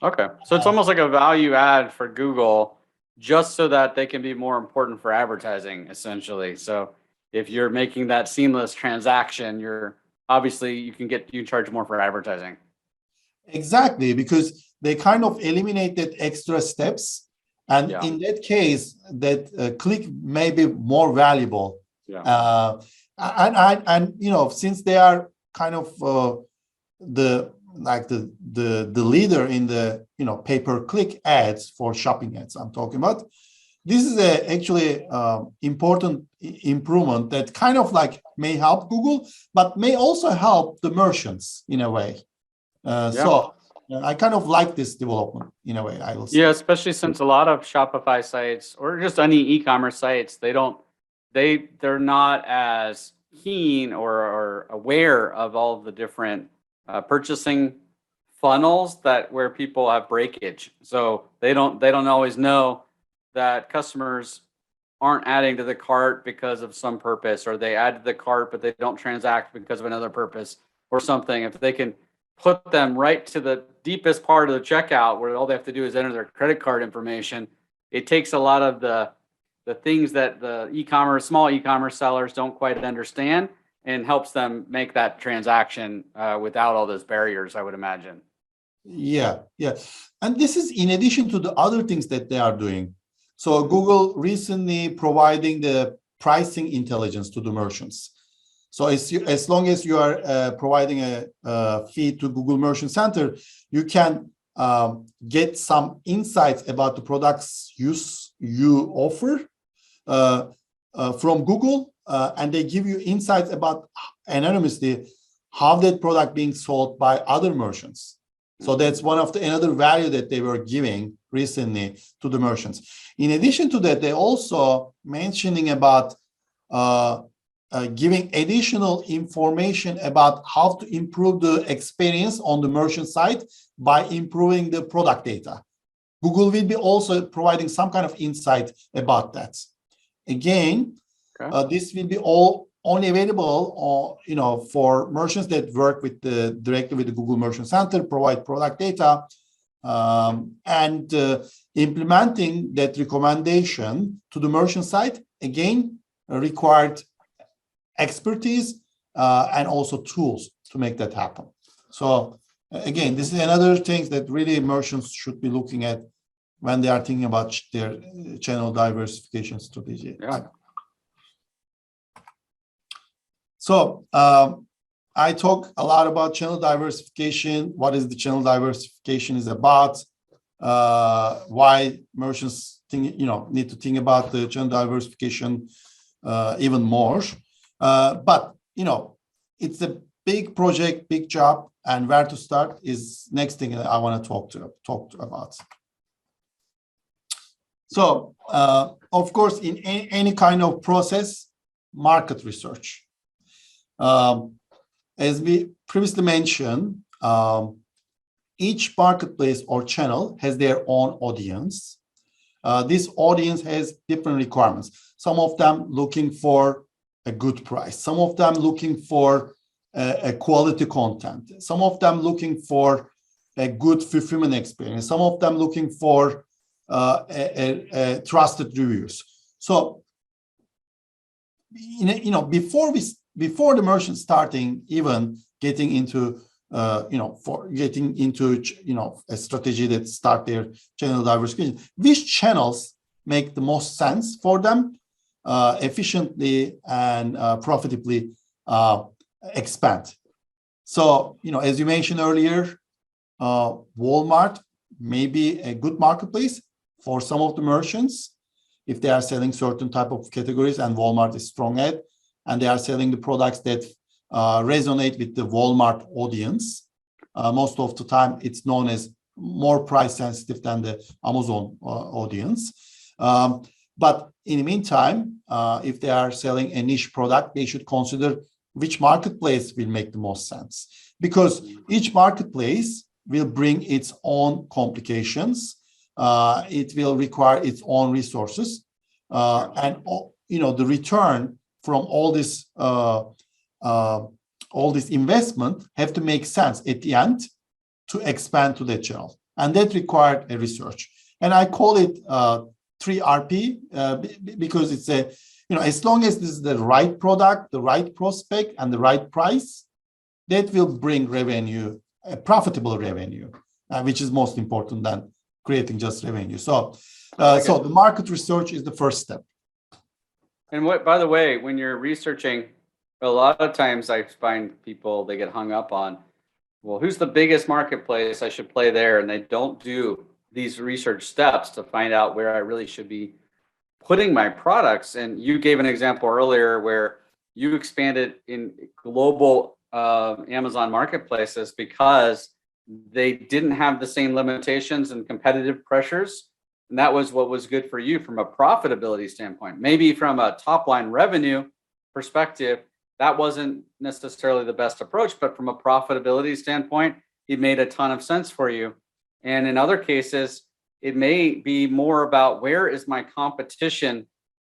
Okay, so it's almost like a value add for Google, just so that they can be more important for advertising, essentially. So if you're making that seamless transaction, you can charge more for advertising. Exactly, because they kind of eliminated extra steps, and in that case, that click may be more valuable. And since they are kind of the leader in the pay-per-click ads for shopping ads, I'm talking about. This is actually important improvement that kind of like may help Google, but may also help the merchants in a way. So I kind of like this development in a way, I will say. Yeah, especially since a lot of Shopify sites or just any e-commerce sites, they're not as keen or aware of all of the different purchasing funnels where people have breakage. So they don't always know that customers aren't adding to the cart because of some purpose, or they add to the cart but they don't transact because of another purpose or something. If they can put them right to the deepest part of the checkout where all they have to do is enter their credit card information, it takes a lot of the things that the small e-commerce sellers don't quite understand, and helps them make that transaction without all those barriers, I would imagine. Yeah. And this is in addition to the other things that they are doing. So Google recently providing the pricing intelligence to the merchants. So as long as you are providing a feed to Google Merchant Center, you can get some insights about the products you offer from Google, and they give you insights about anonymously how that product being sold by other merchants. So that's one of another value that they were giving recently to the merchants. In addition to that, they also mentioning about giving additional information about how to improve the experience on the merchant side by improving the product data. Google will be also providing some kind of insight about that. Again, this will be only available, for merchants that work directly with the Google Merchant Center, provide product data, and implementing that recommendation to the merchant side. Again, required expertise and also tools to make that happen. So again, this is another thing that really merchants should be looking at when they are thinking about their channel diversification strategy. Yeah. So I talk a lot about channel diversification. What is the channel diversification is about? Why merchants need to think about the channel diversification even more. But it's a big project, big job, and where to start is next thing I want to talk about. So, of course, in any kind of process, market research. As we previously mentioned, each marketplace or channel has their own audience. This audience has different requirements. Some of them looking for a good price. Some of them looking for a quality content. Some of them looking for a good fulfillment experience. Some of them looking for a trusted reviews. So, before the merchant starting even getting into a strategy that start their channel diversification, which channels make the most sense for them efficiently and profitably expand. So, as you mentioned earlier, Walmart may be a good marketplace for some of the merchants if they are selling certain type of categories and Walmart is strong at, and they are selling the products that resonate with the Walmart audience. Most of the time, it's known as more price sensitive than the Amazon audience. But in the meantime, if they are selling a niche product, they should consider which marketplace will make the most sense, because each marketplace will bring its own complications. It will require its own resources, and the return from all this investment have to make sense at the end to expand to that channel, and that required a research. And I call it 3RP because it's as long as this is the right product, the right prospect, and the right price, that will bring revenue, profitable revenue, which is most important than creating just revenue. So, so the market research is the first step. And by the way, when you're researching, a lot of times I find people, they get hung up on, well, who's the biggest marketplace? I should play there. And they don't do these research steps to find out where I really should be putting my products. And you gave an example earlier where you expanded in global Amazon marketplaces because they didn't have the same limitations and competitive pressures. And that was what was good for you from a profitability standpoint. Maybe from a top line revenue perspective, that wasn't necessarily the best approach, but from a profitability standpoint, it made a ton of sense for you. And in other cases, it may be more about where is my competition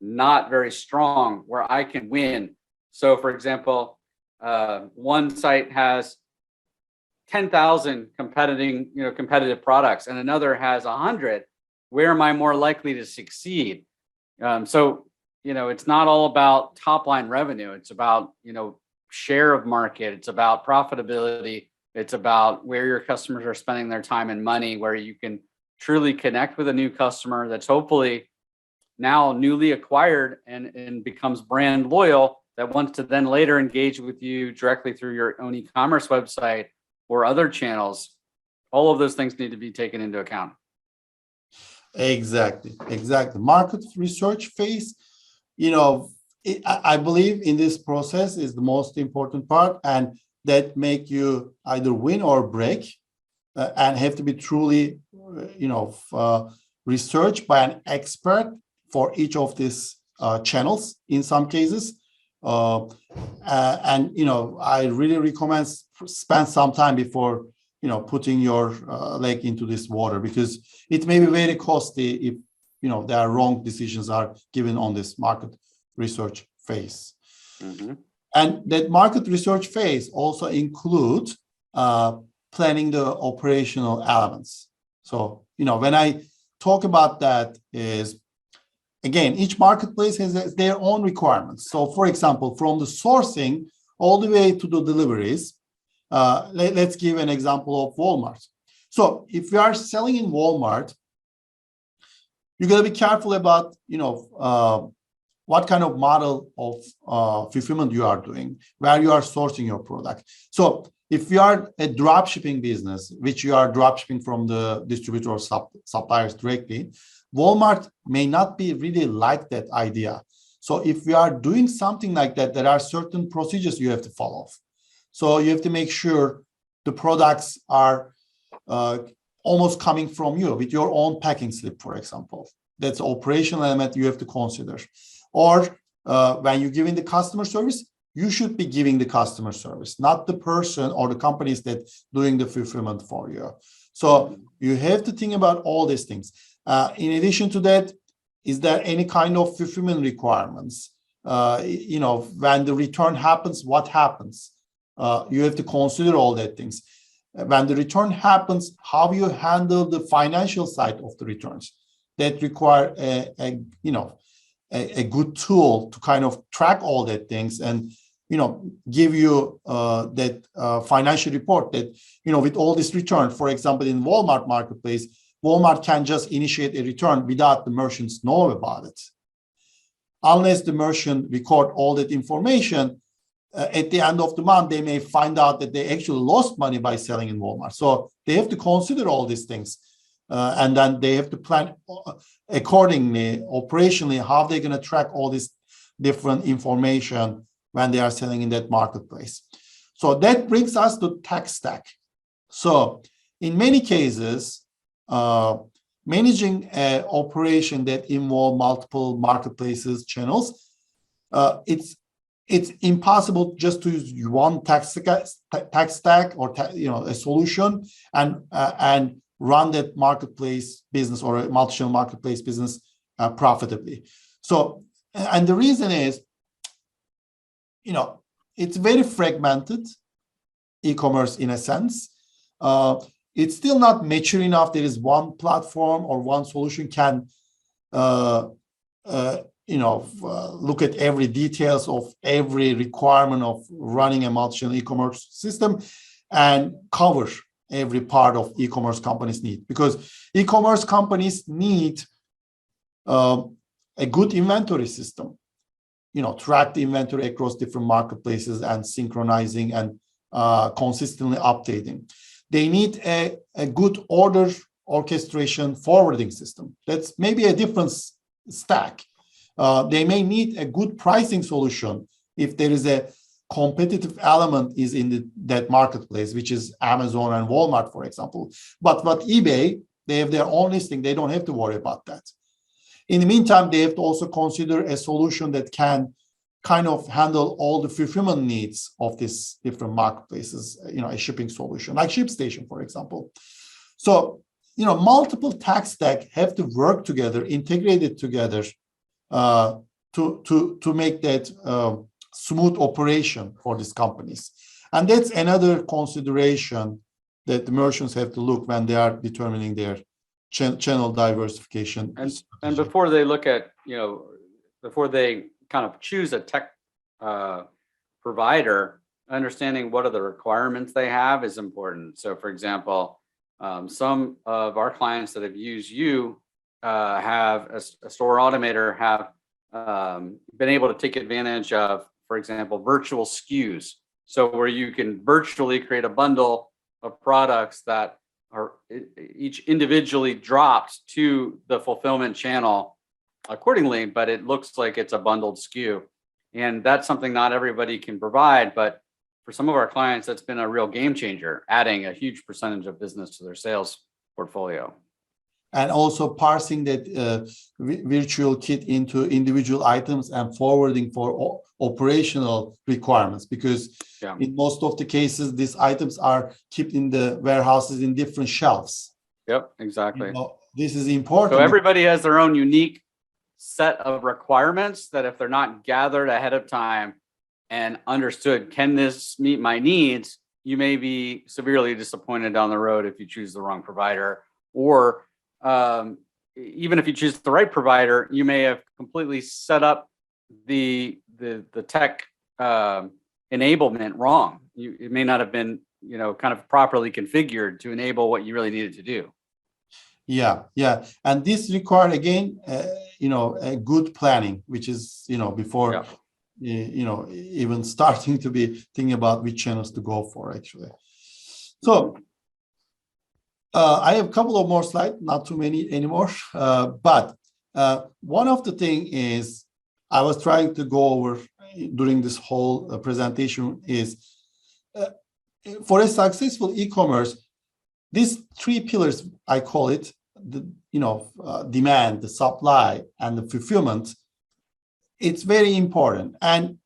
not very strong, where I can win. So for example, one site has 10,000 competitive products and another has 100. Where am I more likely to succeed? So, it's not all about top line revenue. It's about, share of market. It's about profitability. It's about where your customers are spending their time and money, where you can truly connect with a new customer that's hopefully now newly acquired and becomes brand loyal, that wants to then later engage with you directly through your own e-commerce website or other channels. All of those things need to be taken into account. Exactly. Market research phase, I believe in this process is the most important part, and that make you either win or break, and have to be truly, researched by an expert for each of these channels in some cases. And I really recommend spend some time before putting your leg into this water, because it may be very costly if there are wrong decisions are given on this market research phase. Mm-hmm. And that market research phase also includes planning the operational elements. So when I talk about that is, again, each marketplace has their own requirements. So for example, from the sourcing all the way to the deliveries, Let's give an example of Walmart. So if you are selling in Walmart, you got to be careful about, what kind of model of fulfillment you are doing, where you are sourcing your product. So if you are a drop shipping business, which you are drop shipping from the distributor or suppliers directly, Walmart may not be really like that idea. So if we are doing something like that, there are certain procedures you have to follow. So you have to make sure the products are almost coming from you with your own packing slip, for example. That's an operational element you have to consider. Or when you're giving the customer service, you should be giving the customer service, not the person or the companies that doing the fulfillment for you. So you have to think about all these things. In addition to that, is there any kind of fulfillment requirements? When the return happens, what happens? You have to consider all that things. When the return happens, how you handle the financial side of the returns that require a good tool to kind of track all that things and give you that financial report that with all this return. For example, in Walmart marketplace, Walmart can just initiate a return without the merchants know about it, unless the merchant record all that information. At the end of the month, they may find out that they actually lost money by selling in Walmart. So they have to consider all these things. And then they have to plan accordingly, operationally, how they're going to track all this different information when they are selling in that marketplace. So that brings us to tech stack. So in many cases, managing an operation that involves multiple marketplaces, channels, it's impossible just to use one tech stack or a solution and run that marketplace business or a multi-channel marketplace business profitably. So, and the reason is, it's very fragmented, e-commerce in a sense. It's still not mature enough. There is one platform or one solution can, look at every details of every requirement of running a multi-channel e-commerce system and cover every part of e-commerce companies need, because e-commerce companies need a good inventory system, track the inventory across different marketplaces and synchronizing and consistently updating. They need a good order orchestration forwarding system. That's maybe a different stack. They may need a good pricing solution if there is a competitive element is in that marketplace, which is Amazon and Walmart, for example. But eBay, they have their own listing. They don't have to worry about that. In the meantime, they have to also consider a solution that can kind of handle all the fulfillment needs of these different marketplaces, a shipping solution like ShipStation, for example. So, multiple tech stack have to work together, integrated together to make that smooth operation for these companies. And that's another consideration that the merchants have to look when they are determining their channel diversification. And before they look at, before they kind of choose a tech provider, understanding what are the requirements they have is important. So for example, some of our clients that have used you have a store automator have been able to take advantage of, for example, virtual SKUs. So where you can virtually create a bundle of products that are each individually dropped to the fulfillment channel accordingly, but it looks like it's a bundled SKU. And that's something not everybody can provide, but for some of our clients, that's been a real game changer, adding a huge percentage of business to their sales portfolio. And also parsing that virtual kit into individual items and forwarding for operational requirements, because in most of the cases, these items are kept in the warehouses in different shelves. Yep, exactly. This is important. So everybody has their own unique set of requirements that if they're not gathered ahead of time and understood, can this meet my needs, you may be severely disappointed down the road if you choose the wrong provider, or even if you choose the right provider, you may have completely set up the tech enablement wrong. It may not have been kind of properly configured to enable what you really needed to do. Yeah, and this required again, a good planning, which is before even starting to be thinking about which channels to go for actually. So I have a couple of more slides, not too many anymore, but one of the thing is I was trying to go over during this whole presentation is for a successful e-commerce, these three pillars, I call it, demand, the supply, and the fulfillment. It's very important. And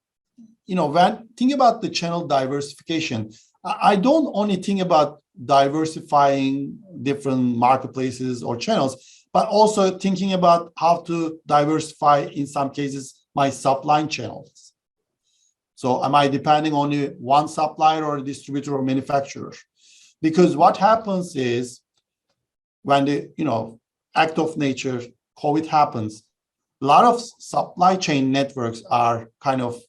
when think about the channel diversification, I don't only think about diversifying different marketplaces or channels, but also thinking about how to diversify, in some cases, my supply channels. So am I depending on one supplier or a distributor or manufacturer? Because what happens is when the act of nature, COVID happens, a lot of supply chain networks are kind of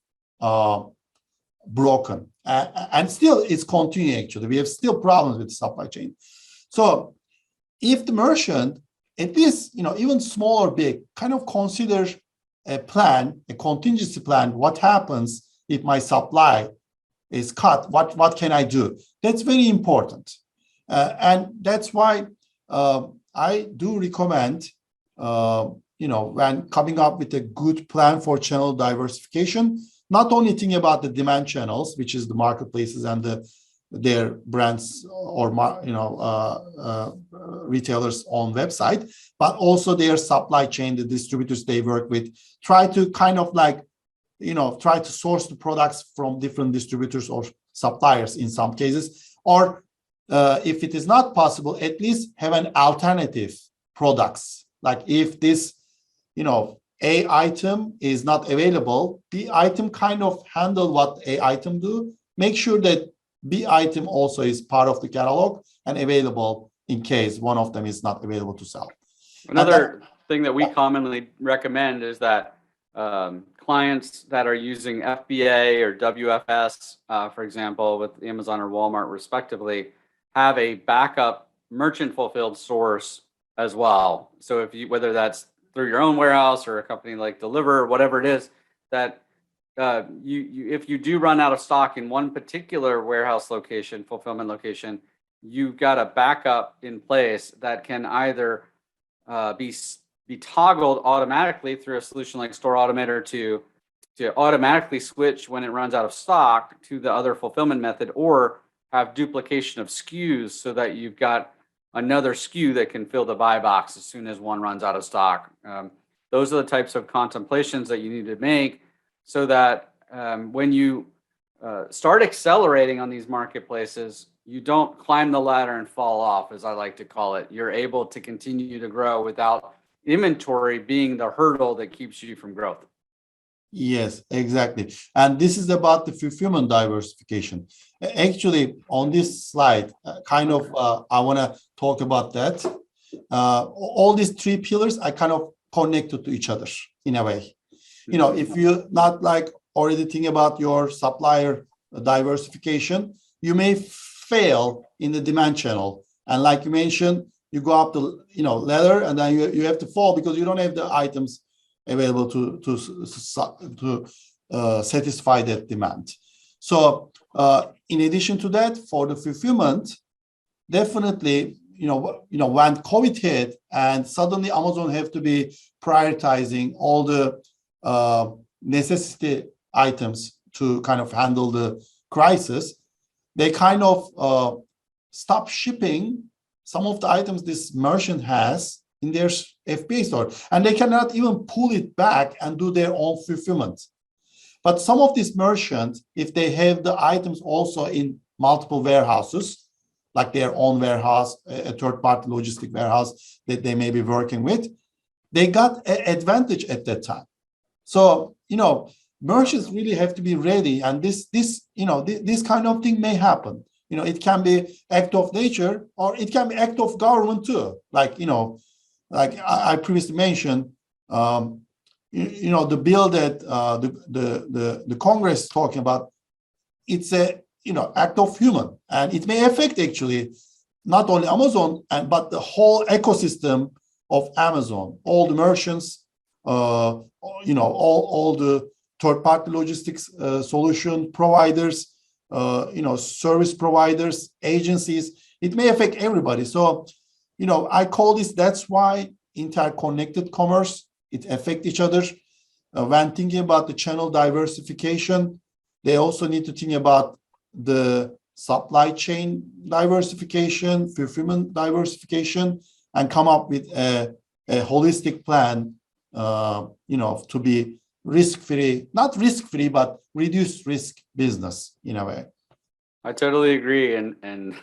broken. And still it's continuing actually. We have still problems with supply chain. So if the merchant, at least, even small or big, kind of consider a plan, a contingency plan, what happens if my supply is cut, what can I do? That's very important. And that's why I do recommend, when coming up with a good plan for channel diversification, not only think about the demand channels, which is the marketplaces and their brands or retailers on website, but also their supply chain, the distributors they work with. Try to kind of try to source the products from different distributors or suppliers in some cases, or if it is not possible, at least have an alternative products. Like if this, A item is not available, B item kind of handle what A item do. Make sure that B item also is part of the catalog and available in case one of them is not available to sell. Another thing that we commonly recommend is that clients that are using FBA or WFS, for example, with Amazon or Walmart respectively, have a backup merchant fulfilled source as well. So if you, whether that's through your own warehouse or a company like Deliver, whatever it is, that if you do run out of stock in one particular warehouse location, fulfillment location, you've got a backup in place that can either be toggled automatically through a solution like Store Automator to automatically switch when it runs out of stock to the other fulfillment method, or have duplication of SKUs so that you've got another SKU that can fill the buy box as soon as one runs out of stock. Those are the types of contemplations that you need to make so that when you start accelerating on these marketplaces, you don't climb the ladder and fall off, as I like to call it. You're able to continue to grow without inventory being the hurdle that keeps you from growth. Yes, exactly. And this is about the fulfillment diversification. Actually, on this slide, I want to talk about that. All these three pillars are kind of connected to each other in a way. If you're not already thinking about your supplier diversification, you may fail in the demand channel. And like you mentioned, you go up the ladder and then you have to fall because you don't have the items available to satisfy that demand. So in addition to that, for the fulfillment, definitely, when COVID hit and suddenly Amazon have to be prioritizing all the necessity items to kind of handle the crisis, they kind of stop shipping some of the items this merchant has in their FBA store, and they cannot even pull it back and do their own fulfillment. But some of these merchants, if they have the items also in multiple warehouses, like their own warehouse, a third-party logistic warehouse that they may be working with, they got an advantage at that time. So, merchants really have to be ready, and this kind of thing may happen. It can be act of nature, or it can be act of government too. Like I previously mentioned, the bill that the Congress is talking about, it's a act of human, and it may affect actually not only Amazon but the whole ecosystem of Amazon, all the merchants, all the third-party logistics solution providers, service providers, agencies. It may affect everybody. So, I call this. That's why interconnected commerce. It affects each other. When thinking about the channel diversification, they also need to think about the supply chain diversification, fulfillment diversification, and come up with a holistic plan, to be risk-free, not risk-free, but reduced risk business in a way. I totally agree. And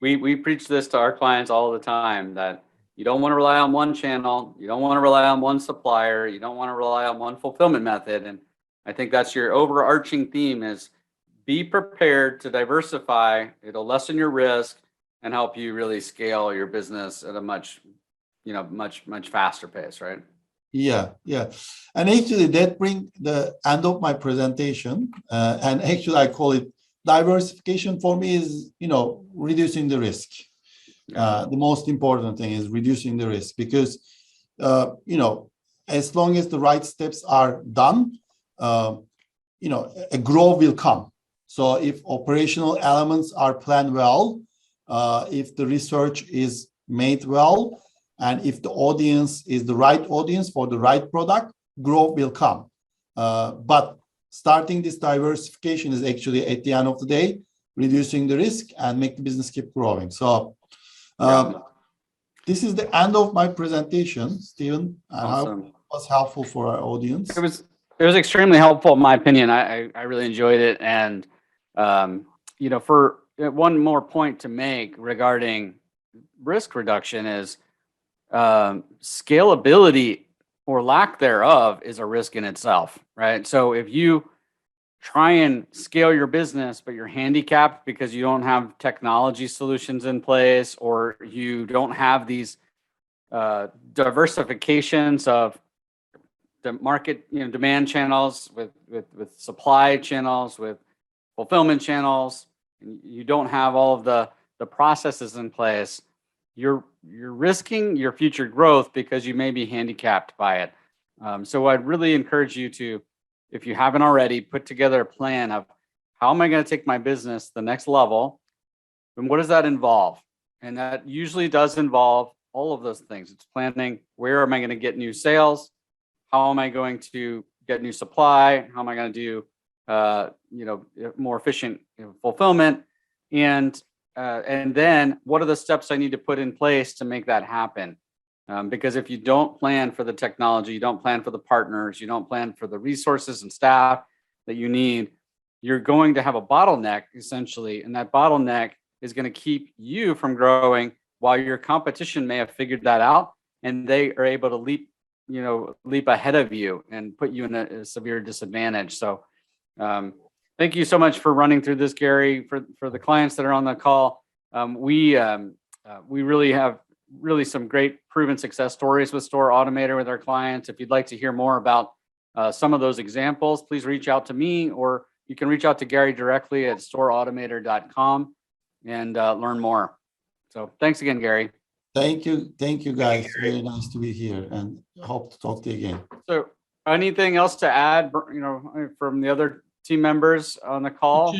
we preach this to our clients all the time, that you don't want to rely on one channel. You don't want to rely on one supplier. You don't want to rely on one fulfillment method. And I think that's your overarching theme is be prepared to diversify. It'll lessen your risk and help you really scale your business at a much faster pace, right? Yeah. And actually that brings the end of my presentation. And actually I call it diversification. For me is, reducing the risk. The most important thing is reducing the risk, because, as long as the right steps are done, a growth will come. So if operational elements are planned well, if the research is made well, and if the audience is the right audience for the right product, growth will come. But starting this diversification is actually, at the end of the day, reducing the risk and make the business keep growing. So this is the end of my presentation, Steven. Awesome. I hope it was helpful for our audience. It was extremely helpful, in my opinion. I really enjoyed it. And, for one more point to make regarding risk reduction is scalability or lack thereof is a risk in itself, right? So if you try and scale your business, but you're handicapped because you don't have technology solutions in place, or you don't have these diversifications of the market, demand channels with supply channels, with fulfillment channels, and you don't have all of the processes in place, you're risking your future growth because you may be handicapped by it. So I'd really encourage you to, if you haven't already, put together a plan of how am I going to take my business to the next level, and what does that involve? And that usually does involve all of those things. It's planning, where am I going to get new sales? How am I going to get new supply? How am I going to do more efficient fulfillment? And then what are the steps I need to put in place to make that happen? Because if you don't plan for the technology, you don't plan for the partners, you don't plan for the resources and staff that you need, you're going to have a bottleneck essentially. And that bottleneck is going to keep you from growing while your competition may have figured that out and they are able to leap ahead of you and put you in a severe disadvantage. So thank you so much for running through this, Gary. For the clients that are on the call, we really have some great proven success stories with Store Automator with our clients. If you'd like to hear more about some of those examples, please reach out to me, or you can reach out to Gary directly at storeautomator.com and learn more. So thanks again, Gary. Thank you, guys. Very nice to be here, and hope to talk to you again. So, anything else to add, from the other team members on the call?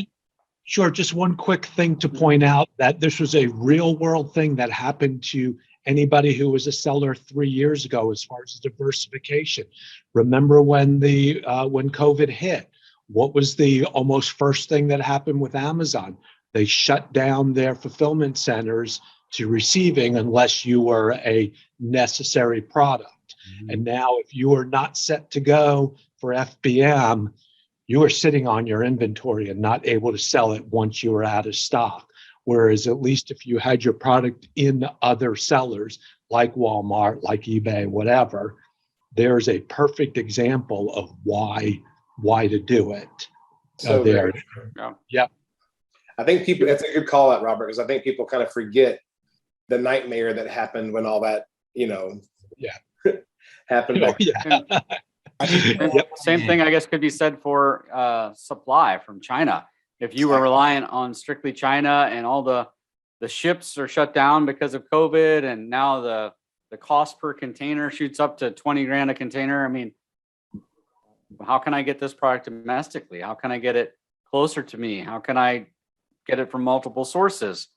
Sure. Just one quick thing to point out, that this was a real world thing that happened to anybody who was a seller 3 years ago as far as diversification. Remember when when COVID hit, what was the almost first thing that happened with Amazon? They shut down their fulfillment centers to receiving unless you were a necessary product. Mm-hmm. And now if you are not set to go for FBM, you are sitting on your inventory and not able to sell it once you are out of stock. Whereas at least if you had your product in other sellers like Walmart, like eBay, whatever, there's a perfect example of why to do it. So there. Yeah. I think people, that's a good call out, Robert, because I think people kind of forget the nightmare that happened when all that, happened. Same thing, I guess, could be said for supply from China. if you were reliant on strictly China and all the ships are shut down because of COVID, and now the cost per container shoots up to 20 grand a container. I mean, how can I get this product domestically? How can I get it closer to me? How can I get it from multiple sources?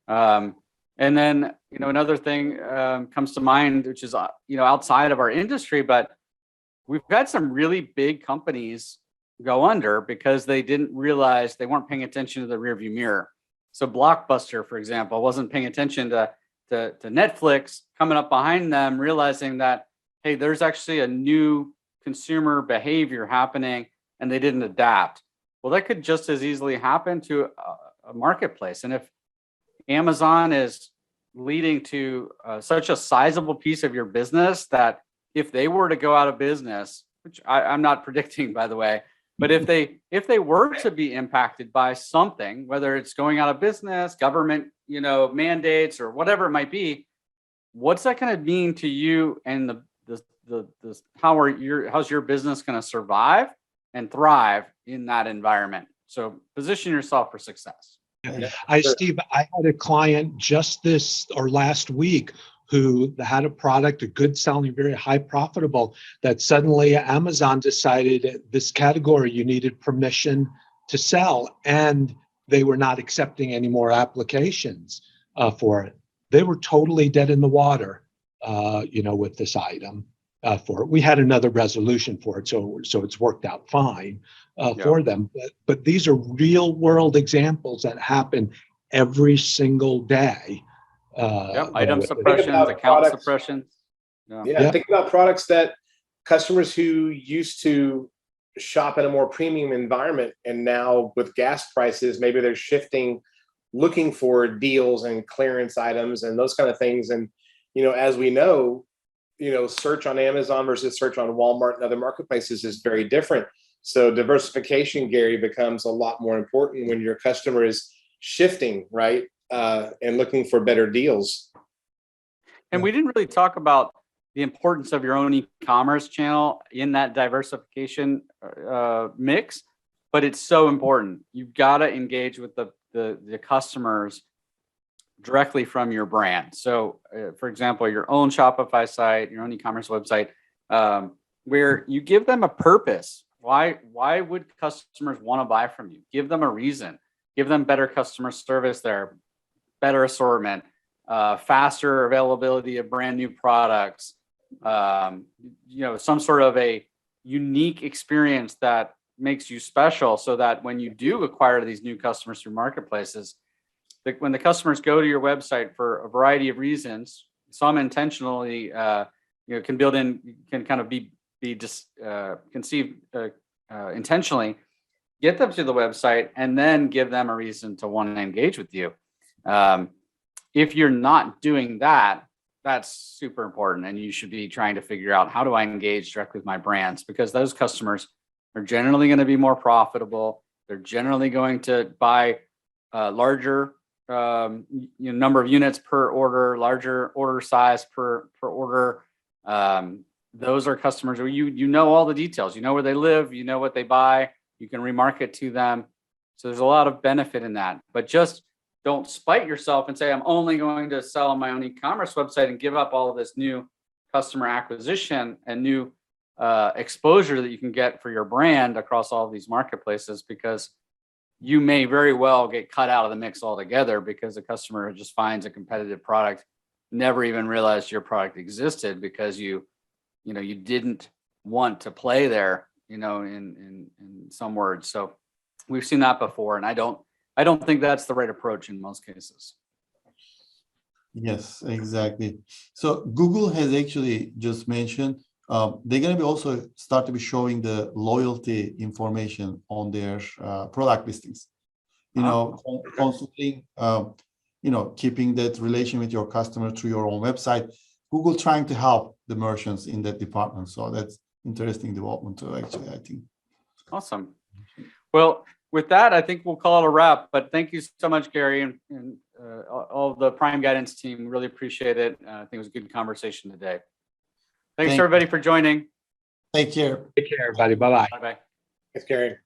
And then, another thing comes to mind, which is, outside of our industry, but we've had some really big companies go under because they didn't realize, they weren't paying attention to the rearview mirror. So Blockbuster, for example, wasn't paying attention to Netflix coming up behind them, realizing that, hey, there's actually a new consumer behavior happening, and they didn't adapt. Well, that could just as easily happen to a marketplace. And if Amazon is leading to such a sizable piece of your business that if they were to go out of business, which I'm not predicting, by the way, but if they were to be impacted by something, whether it's going out of business, government, mandates, or whatever it might be, what's that going to mean to you, and how's your business going to survive and thrive in that environment? So position yourself for success. Steve, I had a client just this or last week who had a product, a good selling, very high profitable, that suddenly Amazon decided this category you needed permission to sell, and they were not accepting any more applications for it. They were totally dead in the water, with this item for it. We had another resolution for it, so it's worked out fine for them. But these are real world examples that happen every single day. Item suppressions, account suppressions. Think about products that customers who used to shop in a more premium environment, and now with gas prices, maybe they're shifting, looking for deals and clearance items and those kind of things. And, as we know, search on Amazon versus search on Walmart and other marketplaces is very different. So diversification, Gary, becomes a lot more important when your customer is shifting, right? And looking for better deals. And we didn't really talk about the importance of your own e-commerce channel in that diversification mix, but it's so important. You've got to engage with the customers directly from your brand. So, for example, your own Shopify site, your own e-commerce website, where you give them a purpose. Why would customers want to buy from you? Give them a reason. Give them better customer service there, better assortment, faster availability of brand new products, some sort of a unique experience that makes you special, so that when you do acquire these new customers through marketplaces, when the customers go to your website for a variety of reasons, some intentionally, can kind of be conceived intentionally, get them to the website and then give them a reason to want to engage with you. If you're not doing that, that's super important. And you should be trying to figure out, how do I engage directly with my brands? Because those customers are generally going to be more profitable. They're generally going to buy larger number of units per order, larger order size per order. Those are customers where you know all the details. You know where they live. You know what they buy. You can remarket to them. So there's a lot of benefit in that. But just don't spite yourself and say, I'm only going to sell on my own e-commerce website and give up all of this new customer acquisition and new exposure that you can get for your brand across all of these marketplaces, because you may very well get cut out of the mix altogether because the customer just finds a competitive product, never even realized your product existed because you didn't want to play there, in some words. So we've seen that before, and I don't think that's the right approach in most cases. Yes, exactly. So Google has actually just mentioned they're going to be also start to be showing the loyalty information on their product listings. Constantly, keeping that relation with your customer through your own website. Google trying to help the merchants in that department. So that's interesting development too, actually, I think. Awesome. Well, with that, I think we'll call it a wrap. But thank you so much, Gary, and all of the Prime Guidance team. Really appreciate it. I think it was a good conversation today. Thanks, everybody, for joining. Take care. Take care, everybody. Bye-bye. Bye-bye. Thanks, Gary.